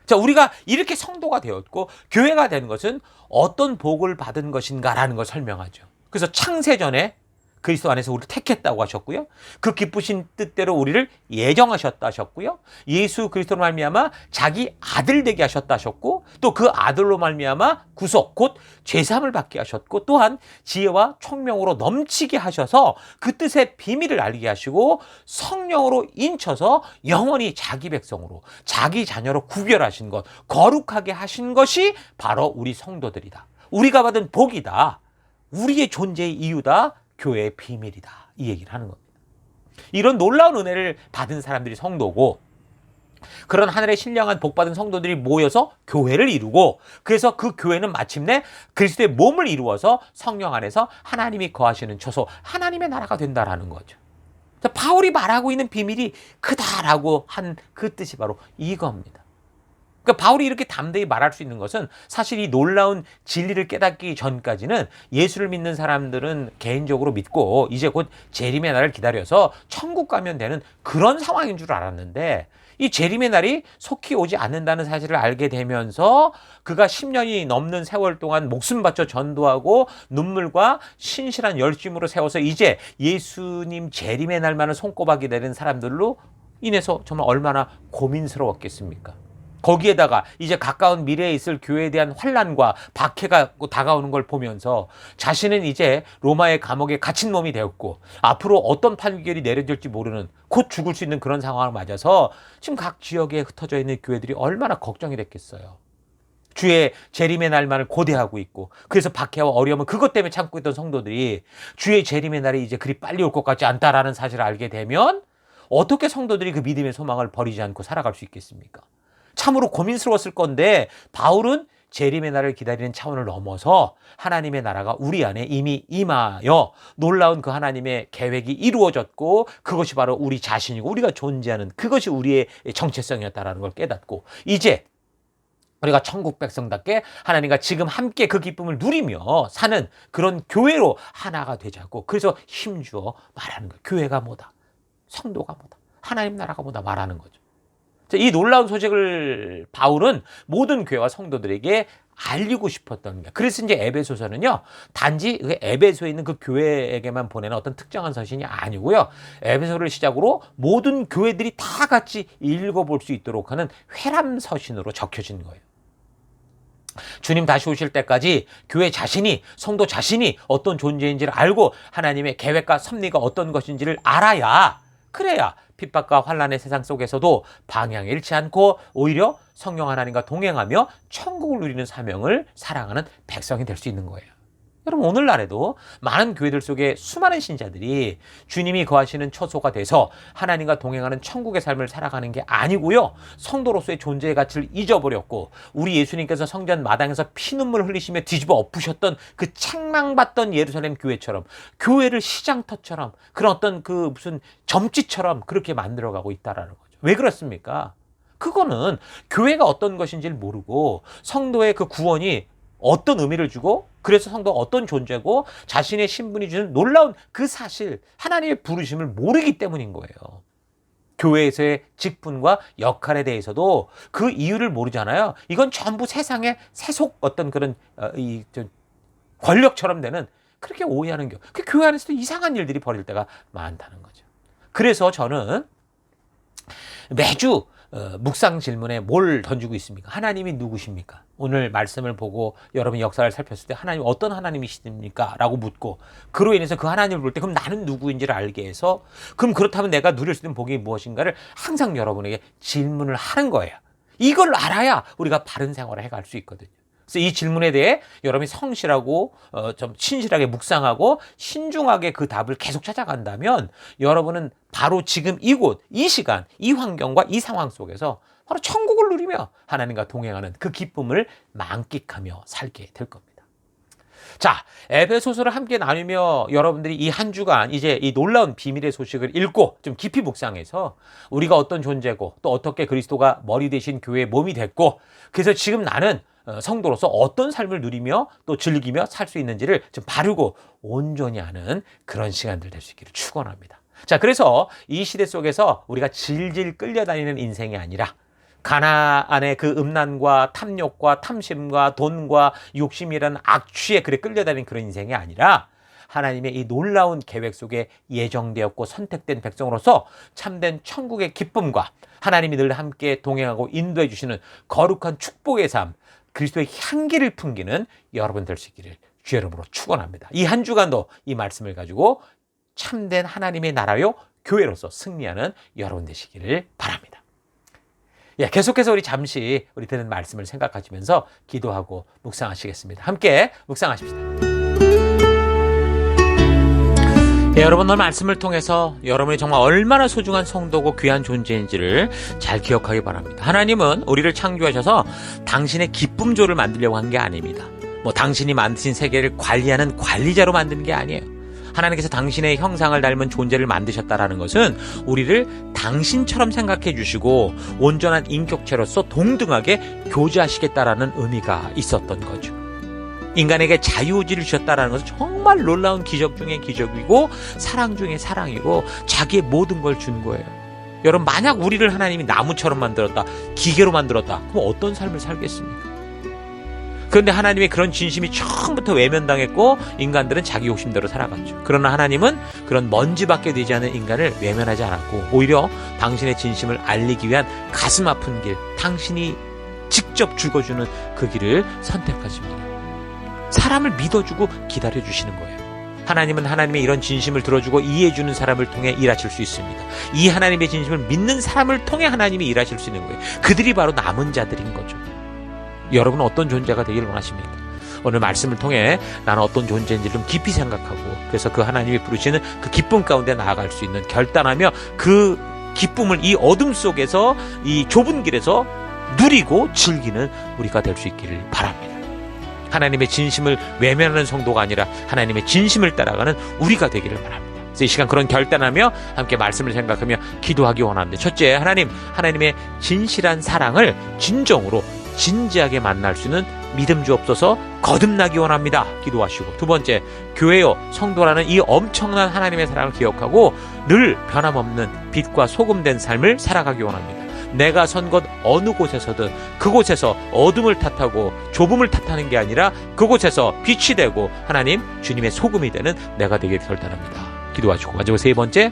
자, 우리가 이렇게 성도가 되었고 교회가 되는 것은 어떤 복을 받은 것인가라는 걸 설명하죠. 그래서 창세전에 그리스도 안에서 우리를 택했다고 하셨고요. 그 기쁘신 뜻대로 우리를 예정하셨다 하셨고요. 예수 그리스도로 말미암아 자기 아들 되게 하셨다 하셨고, 또 그 아들로 말미암아 구속 곧 죄사함을 받게 하셨고, 또한 지혜와 총명으로 넘치게 하셔서 그 뜻의 비밀을 알게 하시고 성령으로 인쳐서 영원히 자기 백성으로 자기 자녀로 구별하신 것, 거룩하게 하신 것이 바로 우리 성도들이다. 우리가 받은 복이다. 우리의 존재의 이유다. 교회의 비밀이다. 이 얘기를 하는 겁니다. 이런 놀라운 은혜를 받은 사람들이 성도고, 그런 하늘의 신령한 복받은 성도들이 모여서 교회를 이루고, 그래서 그 교회는 마침내 그리스도의 몸을 이루어서 성령 안에서 하나님이 거하시는 처소, 하나님의 나라가 된다라는 거죠. 바울이 말하고 있는 비밀이 크다라고 한 그 뜻이 바로 이겁니다. 그러니까 바울이 이렇게 담대히 말할 수 있는 것은 사실 이 놀라운 진리를 깨닫기 전까지는 예수를 믿는 사람들은 개인적으로 믿고 이제 곧 재림의 날을 기다려서 천국 가면 되는 그런 상황인 줄 알았는데, 이 재림의 날이 속히 오지 않는다는 사실을 알게 되면서 그가 10년이 넘는 세월 동안 목숨 바쳐 전도하고 눈물과 신실한 열심으로 세워서 이제 예수님 재림의 날만을 손꼽아 기다리는 사람들로 인해서 정말 얼마나 고민스러웠겠습니까? 거기에다가 이제 가까운 미래에 있을 교회에 대한 환난과 박해가 다가오는 걸 보면서 자신은 이제 로마의 감옥에 갇힌 몸이 되었고 앞으로 어떤 판결이 내려질지 모르는, 곧 죽을 수 있는 그런 상황을 맞아서 지금 각 지역에 흩어져 있는 교회들이 얼마나 걱정이 됐겠어요. 주의 재림의 날만을 고대하고 있고, 그래서 박해와 어려움을 그것 때문에 참고 있던 성도들이 주의 재림의 날이 이제 그리 빨리 올 것 같지 않다라는 사실을 알게 되면 어떻게 성도들이 그 믿음의 소망을 버리지 않고 살아갈 수 있겠습니까? 참으로 고민스러웠을 건데, 바울은 재림의 날을 기다리는 차원을 넘어서 하나님의 나라가 우리 안에 이미 임하여 놀라운 그 하나님의 계획이 이루어졌고, 그것이 바로 우리 자신이고 우리가 존재하는 그것이 우리의 정체성이었다는 걸 깨닫고, 이제 우리가 천국 백성답게 하나님과 지금 함께 그 기쁨을 누리며 사는 그런 교회로 하나가 되자고, 그래서 힘주어 말하는 거예요. 교회가 뭐다? 성도가 뭐다? 하나님 나라가 뭐다? 말하는 거죠. 이 놀라운 소식을 바울은 모든 교회와 성도들에게 알리고 싶었던 게, 그래서 이제 에베소서는요, 단지 에베소에 있는 그 교회에게만 보내는 어떤 특정한 서신이 아니고요, 에베소를 시작으로 모든 교회들이 다 같이 읽어볼 수 있도록 하는 회람 서신으로 적혀진 거예요. 주님 다시 오실 때까지 교회 자신이, 성도 자신이 어떤 존재인지를 알고 하나님의 계획과 섭리가 어떤 것인지를 알아야, 그래야 핍박과 환난의 세상 속에서도 방향을 잃지 않고 오히려 성령 하나님과 동행하며 천국을 누리는 사명을 살아가는 백성이 될 수 있는 거예요. 여러분, 오늘날에도 많은 교회들 속에 수많은 신자들이 주님이 거하시는 처소가 돼서 하나님과 동행하는 천국의 삶을 살아가는 게 아니고요, 성도로서의 존재의 가치를 잊어버렸고, 우리 예수님께서 성전 마당에서 피눈물 흘리시며 뒤집어 엎으셨던 그 책망받던 예루살렘 교회처럼, 교회를 시장터처럼, 그런 어떤 그 무슨 점집처럼 그렇게 만들어가고 있다라는 거죠. 왜 그렇습니까? 그거는 교회가 어떤 것인지를 모르고 성도의 그 구원이 어떤 의미를 주고, 그래서 성도가 어떤 존재고 자신의 신분이 주는 놀라운 그 사실, 하나님의 부르심을 모르기 때문인 거예요. 교회에서의 직분과 역할에 대해서도 그 이유를 모르잖아요. 이건 전부 세상의 세속 어떤 그런 권력처럼 되는, 그렇게 오해하는 게, 그 교회 안에서도 이상한 일들이 벌어질 때가 많다는 거죠. 그래서 저는 매주 묵상 질문에 뭘 던지고 있습니까? 하나님이 누구십니까? 오늘 말씀을 보고 여러분이 역사를 살폈을 때 하나님 어떤 하나님이십니까? 라고 묻고, 그로 인해서 그 하나님을 볼 때 그럼 나는 누구인지를 알게 해서, 그럼 그렇다면 내가 누릴 수 있는 복이 무엇인가를 항상 여러분에게 질문을 하는 거예요. 이걸 알아야 우리가 바른 생활을 해갈 수 있거든요. 그래서 이 질문에 대해 여러분이 성실하고 좀 신실하게 묵상하고 신중하게 그 답을 계속 찾아간다면, 여러분은 바로 지금 이곳, 이 시간, 이 환경과 이 상황 속에서 바로 천국을 누리며 하나님과 동행하는 그 기쁨을 만끽하며 살게 될 겁니다. 자, 에베소서를 함께 나누며 여러분들이 이 한 주간 이제 이 놀라운 비밀의 소식을 읽고 좀 깊이 묵상해서 우리가 어떤 존재고, 또 어떻게 그리스도가 머리 대신 교회의 몸이 됐고, 그래서 지금 나는 성도로서 어떤 삶을 누리며 또 즐기며 살 수 있는지를 좀 바르고 온전히 아는 그런 시간들 될 수 있기를 축원합니다. 자, 그래서 이 시대 속에서 우리가 질질 끌려다니는 인생이 아니라, 가나안의 그 음란과 탐욕과 탐심과 돈과 욕심이라는 악취에 그래 끌려다니는 그런 인생이 아니라, 하나님의 이 놀라운 계획 속에 예정되었고 선택된 백성으로서 참된 천국의 기쁨과 하나님이 늘 함께 동행하고 인도해 주시는 거룩한 축복의 삶, 그리스도의 향기를 풍기는 여러분 될 수 있기를 주의 이름으로 축원합니다. 이 한 주간도 이 말씀을 가지고 참된 하나님의 나라요 교회로서 승리하는 여러분 되시기를 바랍니다. 예, 계속해서 우리 잠시 우리 듣는 말씀을 생각하시면서 기도하고 묵상하시겠습니다. 함께 묵상하십시다. 예, 여러분, 오늘 말씀을 통해서 여러분이 정말 얼마나 소중한 성도고 귀한 존재인지를 잘 기억하기 바랍니다. 하나님은 우리를 창조하셔서 당신의 기쁨조를 만들려고 한 게 아닙니다. 당신이 만드신 세계를 관리하는 관리자로 만든 게 아니에요. 하나님께서 당신의 형상을 닮은 존재를 만드셨다라는 것은 우리를 당신처럼 생각해 주시고 온전한 인격체로서 동등하게 교제하시겠다라는 의미가 있었던 거죠. 인간에게 자유의지를 주셨다는 것은 정말 놀라운 기적 중에 기적이고 사랑 중에 사랑이고 자기의 모든 걸 준 거예요. 여러분, 만약 우리를 하나님이 나무처럼 만들었다, 기계로 만들었다, 그럼 어떤 삶을 살겠습니까? 그런데 하나님의 그런 진심이 처음부터 외면당했고 인간들은 자기 욕심대로 살아갔죠. 그러나 하나님은 그런 먼지밖에 되지 않은 인간을 외면하지 않았고 오히려 당신의 진심을 알리기 위한 가슴 아픈 길, 당신이 직접 죽어주는 그 길을 선택하십니다. 사람을 믿어주고 기다려주시는 거예요. 하나님은 하나님의 이런 진심을 들어주고 이해해주는 사람을 통해 일하실 수 있습니다. 이 하나님의 진심을 믿는 사람을 통해 하나님이 일하실 수 있는 거예요. 그들이 바로 남은 자들인 거죠. 여러분은 어떤 존재가 되기를 원하십니까? 오늘 말씀을 통해 나는 어떤 존재인지 좀 깊이 생각하고, 그래서 그 하나님이 부르시는 그 기쁨 가운데 나아갈 수 있는 결단하며 그 기쁨을 이 어둠 속에서, 이 좁은 길에서 누리고 즐기는 우리가 될 수 있기를 바랍니다. 하나님의 진심을 외면하는 성도가 아니라 하나님의 진심을 따라가는 우리가 되기를 바랍니다. 그래서 이 시간 그런 결단하며 함께 말씀을 생각하며 기도하기 원합니다. 첫째, 하나님의 진실한 사랑을 진정으로 진지하게 만날 수 있는 믿음 주옵소서. 거듭나기 원합니다. 기도하시고, 두 번째, 교회요 성도라는 이 엄청난 하나님의 사랑을 기억하고 늘 변함없는 빛과 소금 된 삶을 살아가기 원합니다. 내가 선 곳 어느 곳에서든 그곳에서 어둠을 탓하고 좁음을 탓하는 게 아니라 그곳에서 빛이 되고 하나님 주님의 소금이 되는 내가 되길 결단합니다. 기도하시고 마지막 세 번째,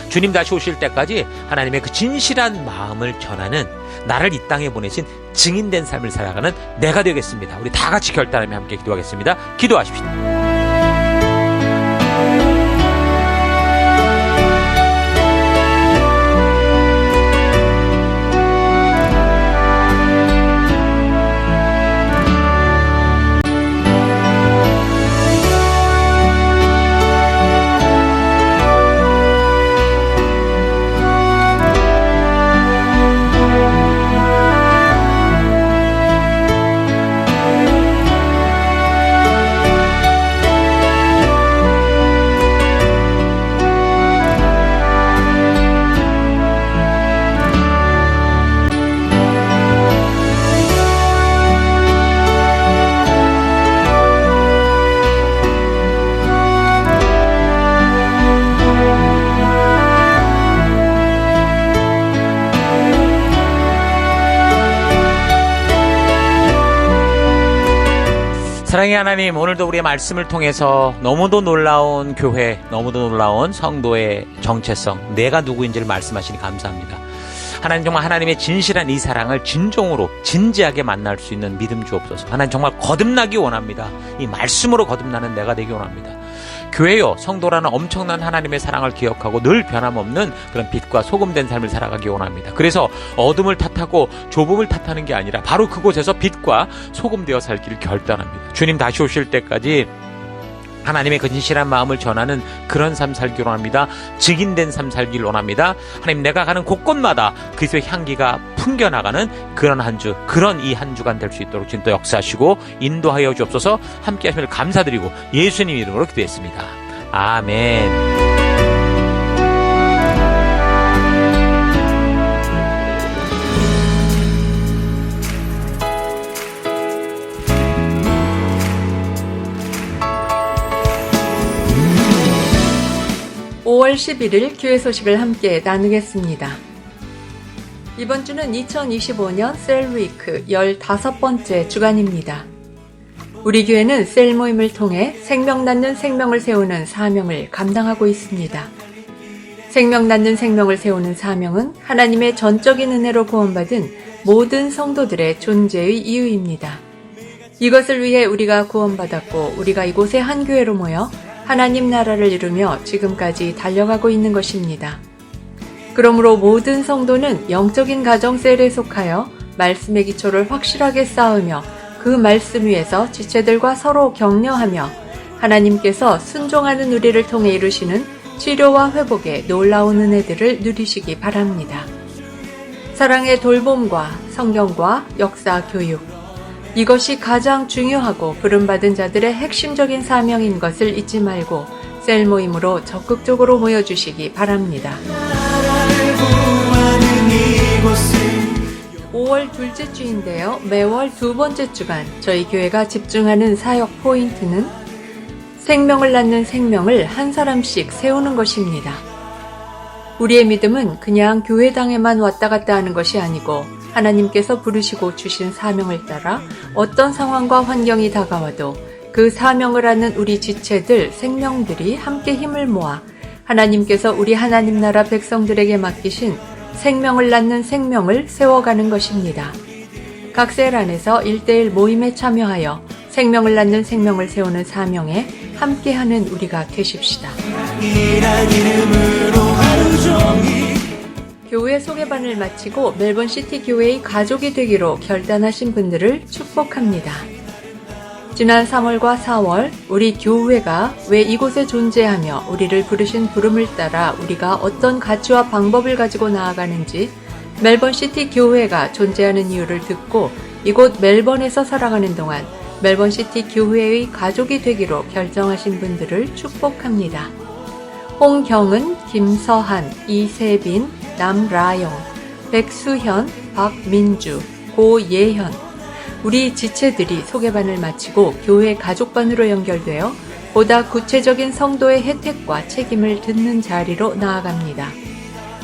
주님 다시 오실 때까지 하나님의 그 진실한 마음을 전하는 나를 이 땅에 보내신 증인된 삶을 살아가는 내가 되겠습니다. 우리 다 같이 결단하며 함께 기도하겠습니다. 기도하십시다. 사랑의 하나님, 오늘도 우리의 말씀을 통해서 너무도 놀라운 교회, 너무도 놀라운 성도의 정체성, 내가 누구인지를 말씀하시니 감사합니다. 하나님, 정말 하나님의 진실한 이 사랑을 진정으로 진지하게 만날 수 있는 믿음 주옵소서. 하나님, 정말 거듭나기 원합니다. 이 말씀으로 거듭나는 내가 되기 원합니다. 교회요, 성도라는 엄청난 하나님의 사랑을 기억하고 늘 변함없는 그런 빛과 소금된 삶을 살아가기 원합니다. 그래서 어둠을 탓하고 좁음을 탓하는 게 아니라 바로 그곳에서 빛과 소금 되어 살기를 결단합니다. 주님 다시 오실 때까지 하나님의 그 진실한 마음을 전하는 그런 삶 살기를 원합니다. 증인된 삶 살기를 원합니다. 하나님, 내가 가는 곳곳마다 그리스도의 향기가 풍겨나가는 그런 한 주, 그런 이 한 주간 될 수 있도록 지금 또 역사하시고 인도하여 주옵소서. 함께 하심을 감사드리고 예수님 이름으로 기도했습니다. 아멘. 5월 11일 교회 소식을 함께 나누겠습니다. 이번 주는 2025년 셀위크 15번째 주간입니다. 우리 교회는 셀 모임을 통해 생명 낳는 생명을 세우는 사명을 감당하고 있습니다. 생명 낳는 생명을 세우는 사명은 하나님의 전적인 은혜로 구원받은 모든 성도들의 존재의 이유입니다. 이것을 위해 우리가 구원받았고 우리가 이곳에 한 교회로 모여 하나님 나라를 이루며 지금까지 달려가고 있는 것입니다. 그러므로 모든 성도는 영적인 가정 셀에 속하여 말씀의 기초를 확실하게 쌓으며 그 말씀 위에서 지체들과 서로 격려하며 하나님께서 순종하는 우리를 통해 이루시는 치료와 회복의 놀라운 은혜들을 누리시기 바랍니다. 사랑의 돌봄과 성경과 역사 교육, 이것이 가장 중요하고 부름받은 자들의 핵심적인 사명인 것을 잊지 말고 셀 모임으로 적극적으로 모여주시기 바랍니다. 5월 둘째 주인데요. 매월 두 번째 주간 저희 교회가 집중하는 사역 포인트는 생명을 낳는 생명을 한 사람씩 세우는 것입니다. 우리의 믿음은 그냥 교회당에만 왔다 갔다 하는 것이 아니고 하나님께서 부르시고 주신 사명을 따라 어떤 상황과 환경이 다가와도 그 사명을 하는 우리 지체들, 생명들이 함께 힘을 모아 하나님께서 우리 하나님 나라 백성들에게 맡기신 생명을 낳는 생명을 세워가는 것입니다. 각 셀 안에서 1:1 모임에 참여하여 생명을 낳는 생명을 세우는 사명에 함께하는 우리가 되십시다. 교회 소개반을 마치고 멜번시티 교회의 가족이 되기로 결단하신 분들을 축복합니다. 지난 3월과 4월 우리 교회가 왜 이곳에 존재하며 우리를 부르신 부름을 따라 우리가 어떤 가치와 방법을 가지고 나아가는지 멜번시티 교회가 존재하는 이유를 듣고 이곳 멜번에서 살아가는 동안 멜번시티 교회의 가족이 되기로 결정하신 분들을 축복합니다. 홍경은, 김서한, 이세빈, 남라영, 백수현, 박민주, 고예현, 우리 지체들이 소개반을 마치고 교회 가족반으로 연결되어 보다 구체적인 성도의 혜택과 책임을 듣는 자리로 나아갑니다.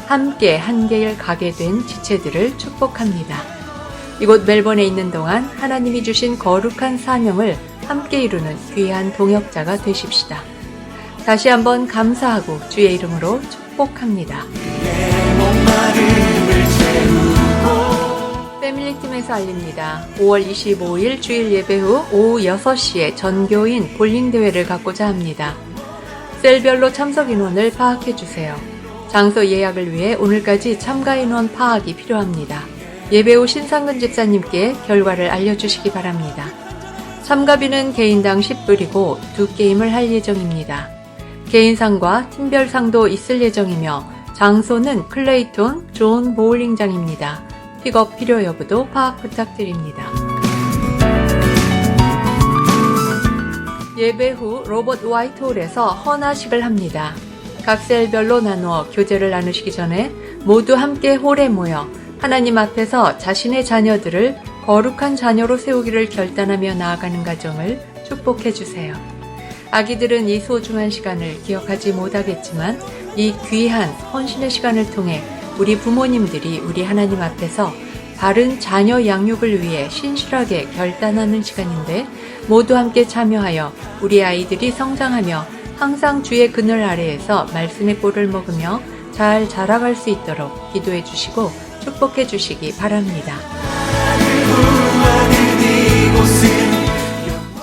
함께 한계일 가게 된 지체들을 축복합니다. 이곳 멜번에 있는 동안 하나님이 주신 거룩한 사명을 함께 이루는 귀한 동역자가 되십시다. 다시 한번 감사하고 주의 이름으로 축복합니다. 패밀리팀에서 알립니다. 5월 25일 주일 예배 후 오후 6시에 전교인 볼링 대회를 갖고자 합니다. 셀별로 참석 인원을 파악해 주세요. 장소 예약을 위해 오늘까지 참가 인원 파악이 필요합니다. 예배 후 신상근 집사님께 결과를 알려주시기 바랍니다. 참가비는 개인당 10불이고 2게임을 할 예정입니다. 개인상과 팀별상도 있을 예정이며 장소는 클레이톤 존 보울링장입니다. 픽업 필요 여부도 파악 부탁드립니다. 예배 후 로버트 화이트홀에서 헌화식을 합니다. 각 셀별로 나누어 교제를 나누시기 전에 모두 함께 홀에 모여 하나님 앞에서 자신의 자녀들을 거룩한 자녀로 세우기를 결단하며 나아가는 가정을 축복해 주세요. 아기들은 이 소중한 시간을 기억하지 못하겠지만 이 귀한 헌신의 시간을 통해 우리 부모님들이 우리 하나님 앞에서 바른 자녀 양육을 위해 신실하게 결단하는 시간인데 모두 함께 참여하여 우리 아이들이 성장하며 항상 주의 그늘 아래에서 말씀의 꼴을 먹으며 잘 자라갈 수 있도록 기도해 주시고 축복해 주시기 바랍니다.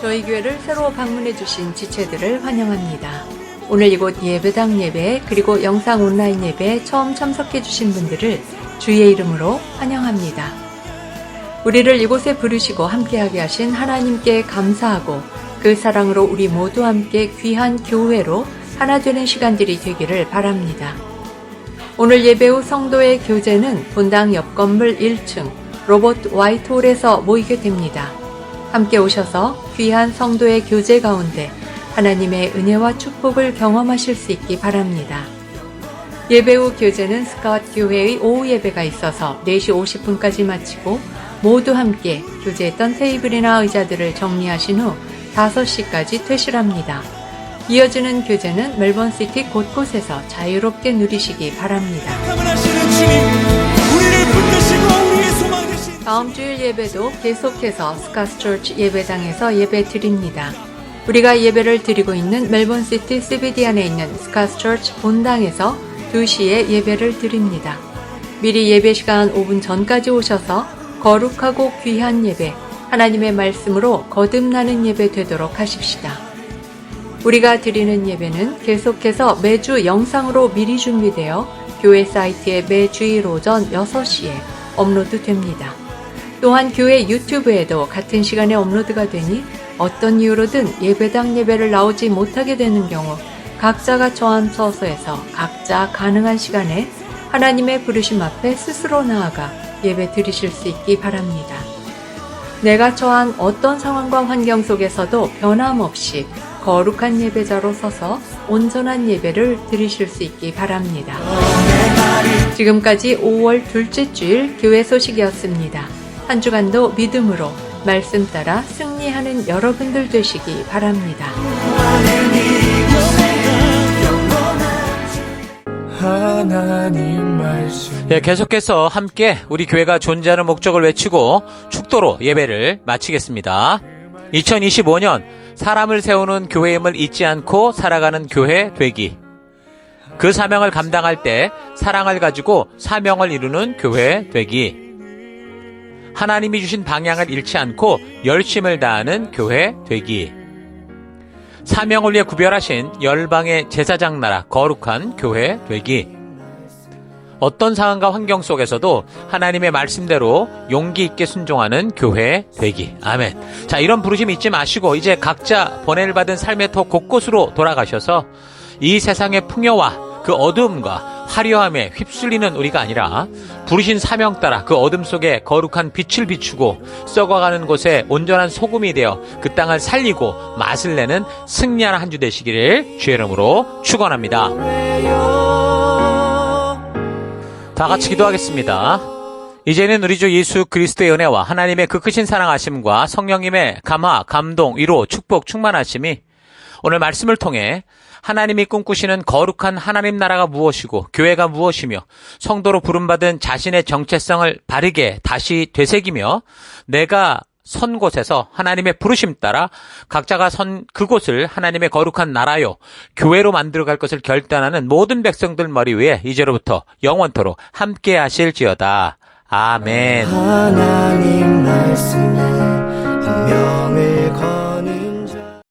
저희 교회를 새로 방문해 주신 지체들을 환영합니다. 오늘 이곳 예배당 예배 그리고 영상 온라인 예배에 처음 참석해 주신 분들을 주의 이름으로 환영합니다. 우리를 이곳에 부르시고 함께하게 하신 하나님께 감사하고 그 사랑으로 우리 모두 함께 귀한 교회로 하나 되는 시간들이 되기를 바랍니다. 오늘 예배 후 성도의 교제는 본당 옆 건물 1층 로버트 화이트홀에서 모이게 됩니다. 함께 오셔서 귀한 성도의 교제 가운데 하나님의 은혜와 축복을 경험하실 수 있기 바랍니다. 예배 후 교제는 스카웃 교회의 오후 예배가 있어서 4시 50분까지 마치고 모두 함께 교제했던 테이블이나 의자들을 정리하신 후 5시까지 퇴실합니다. 이어지는 교제는 멜번시티 곳곳에서 자유롭게 누리시기 바랍니다. 다음 주일 예배도 계속해서 스카스처치 예배당에서 예배 드립니다. 우리가 예배를 드리고 있는 멜번시티 CBD 안에 있는 스카스처치 본당에서 2시에 예배를 드립니다. 미리 예배 시간 5분 전까지 오셔서 거룩하고 귀한 예배, 하나님의 말씀으로 거듭나는 예배 되도록 하십시다. 우리가 드리는 예배는 계속해서 매주 영상으로 미리 준비되어 교회 사이트에 매주일 오전 6시에 업로드됩니다. 또한 교회 유튜브에도 같은 시간에 업로드가 되니 어떤 이유로든 예배당 예배를 나오지 못하게 되는 경우 각자가 처한 처소에서 각자 가능한 시간에 하나님의 부르심 앞에 스스로 나아가 예배 드리실 수 있기 바랍니다. 내가 처한 어떤 상황과 환경 속에서도 변함없이 거룩한 예배자로 서서 온전한 예배를 드리실 수 있기 바랍니다. 지금까지 5월 둘째 주일 교회 소식이었습니다. 한 주간도 믿음으로 말씀 따라 승리하는 여러분들 되시기 바랍니다. 하나님 말씀 계속해서 함께 우리 교회가 존재하는 목적을 외치고 축도로 예배를 마치겠습니다. 2025년 사람을 세우는 교회임을 잊지 않고 살아가는 교회 되기. 그 사명을 감당할 때 사랑을 가지고 사명을 이루는 교회 되기. 하나님이 주신 방향을 잃지 않고 열심을 다하는 교회 되기. 사명을 위해 구별하신 열방의 제사장 나라 거룩한 교회 되기. 어떤 상황과 환경 속에서도 하나님의 말씀대로 용기 있게 순종하는 교회 되기. 아멘. 자, 이런 부르심 잊지 마시고 이제 각자 번뇌를 받은 삶의 터 곳곳으로 돌아가셔서 이 세상의 풍요와 그 어두움과 화려함에 휩쓸리는 우리가 아니라 부르신 사명 따라 그 어둠 속에 거룩한 빛을 비추고 썩어가는 곳에 온전한 소금이 되어 그 땅을 살리고 맛을 내는 승리하는 한 주 되시기를 주의 이름으로 축원합니다. 다 같이 기도하겠습니다. 이제는 우리 주 예수 그리스도의 은혜와 하나님의 그 크신 사랑하심과 성령님의 감화, 감동, 위로, 축복, 충만하심이 오늘 말씀을 통해 하나님이 꿈꾸시는 거룩한 하나님 나라가 무엇이고 교회가 무엇이며 성도로 부름받은 자신의 정체성을 바르게 다시 되새기며 내가 선 곳에서 하나님의 부르심 따라 각자가 선 그곳을 하나님의 거룩한 나라요 교회로 만들어갈 것을 결단하는 모든 백성들 머리 위에 이제로부터 영원토록 함께 하실지어다. 아멘. 하나님 말씀에 운명을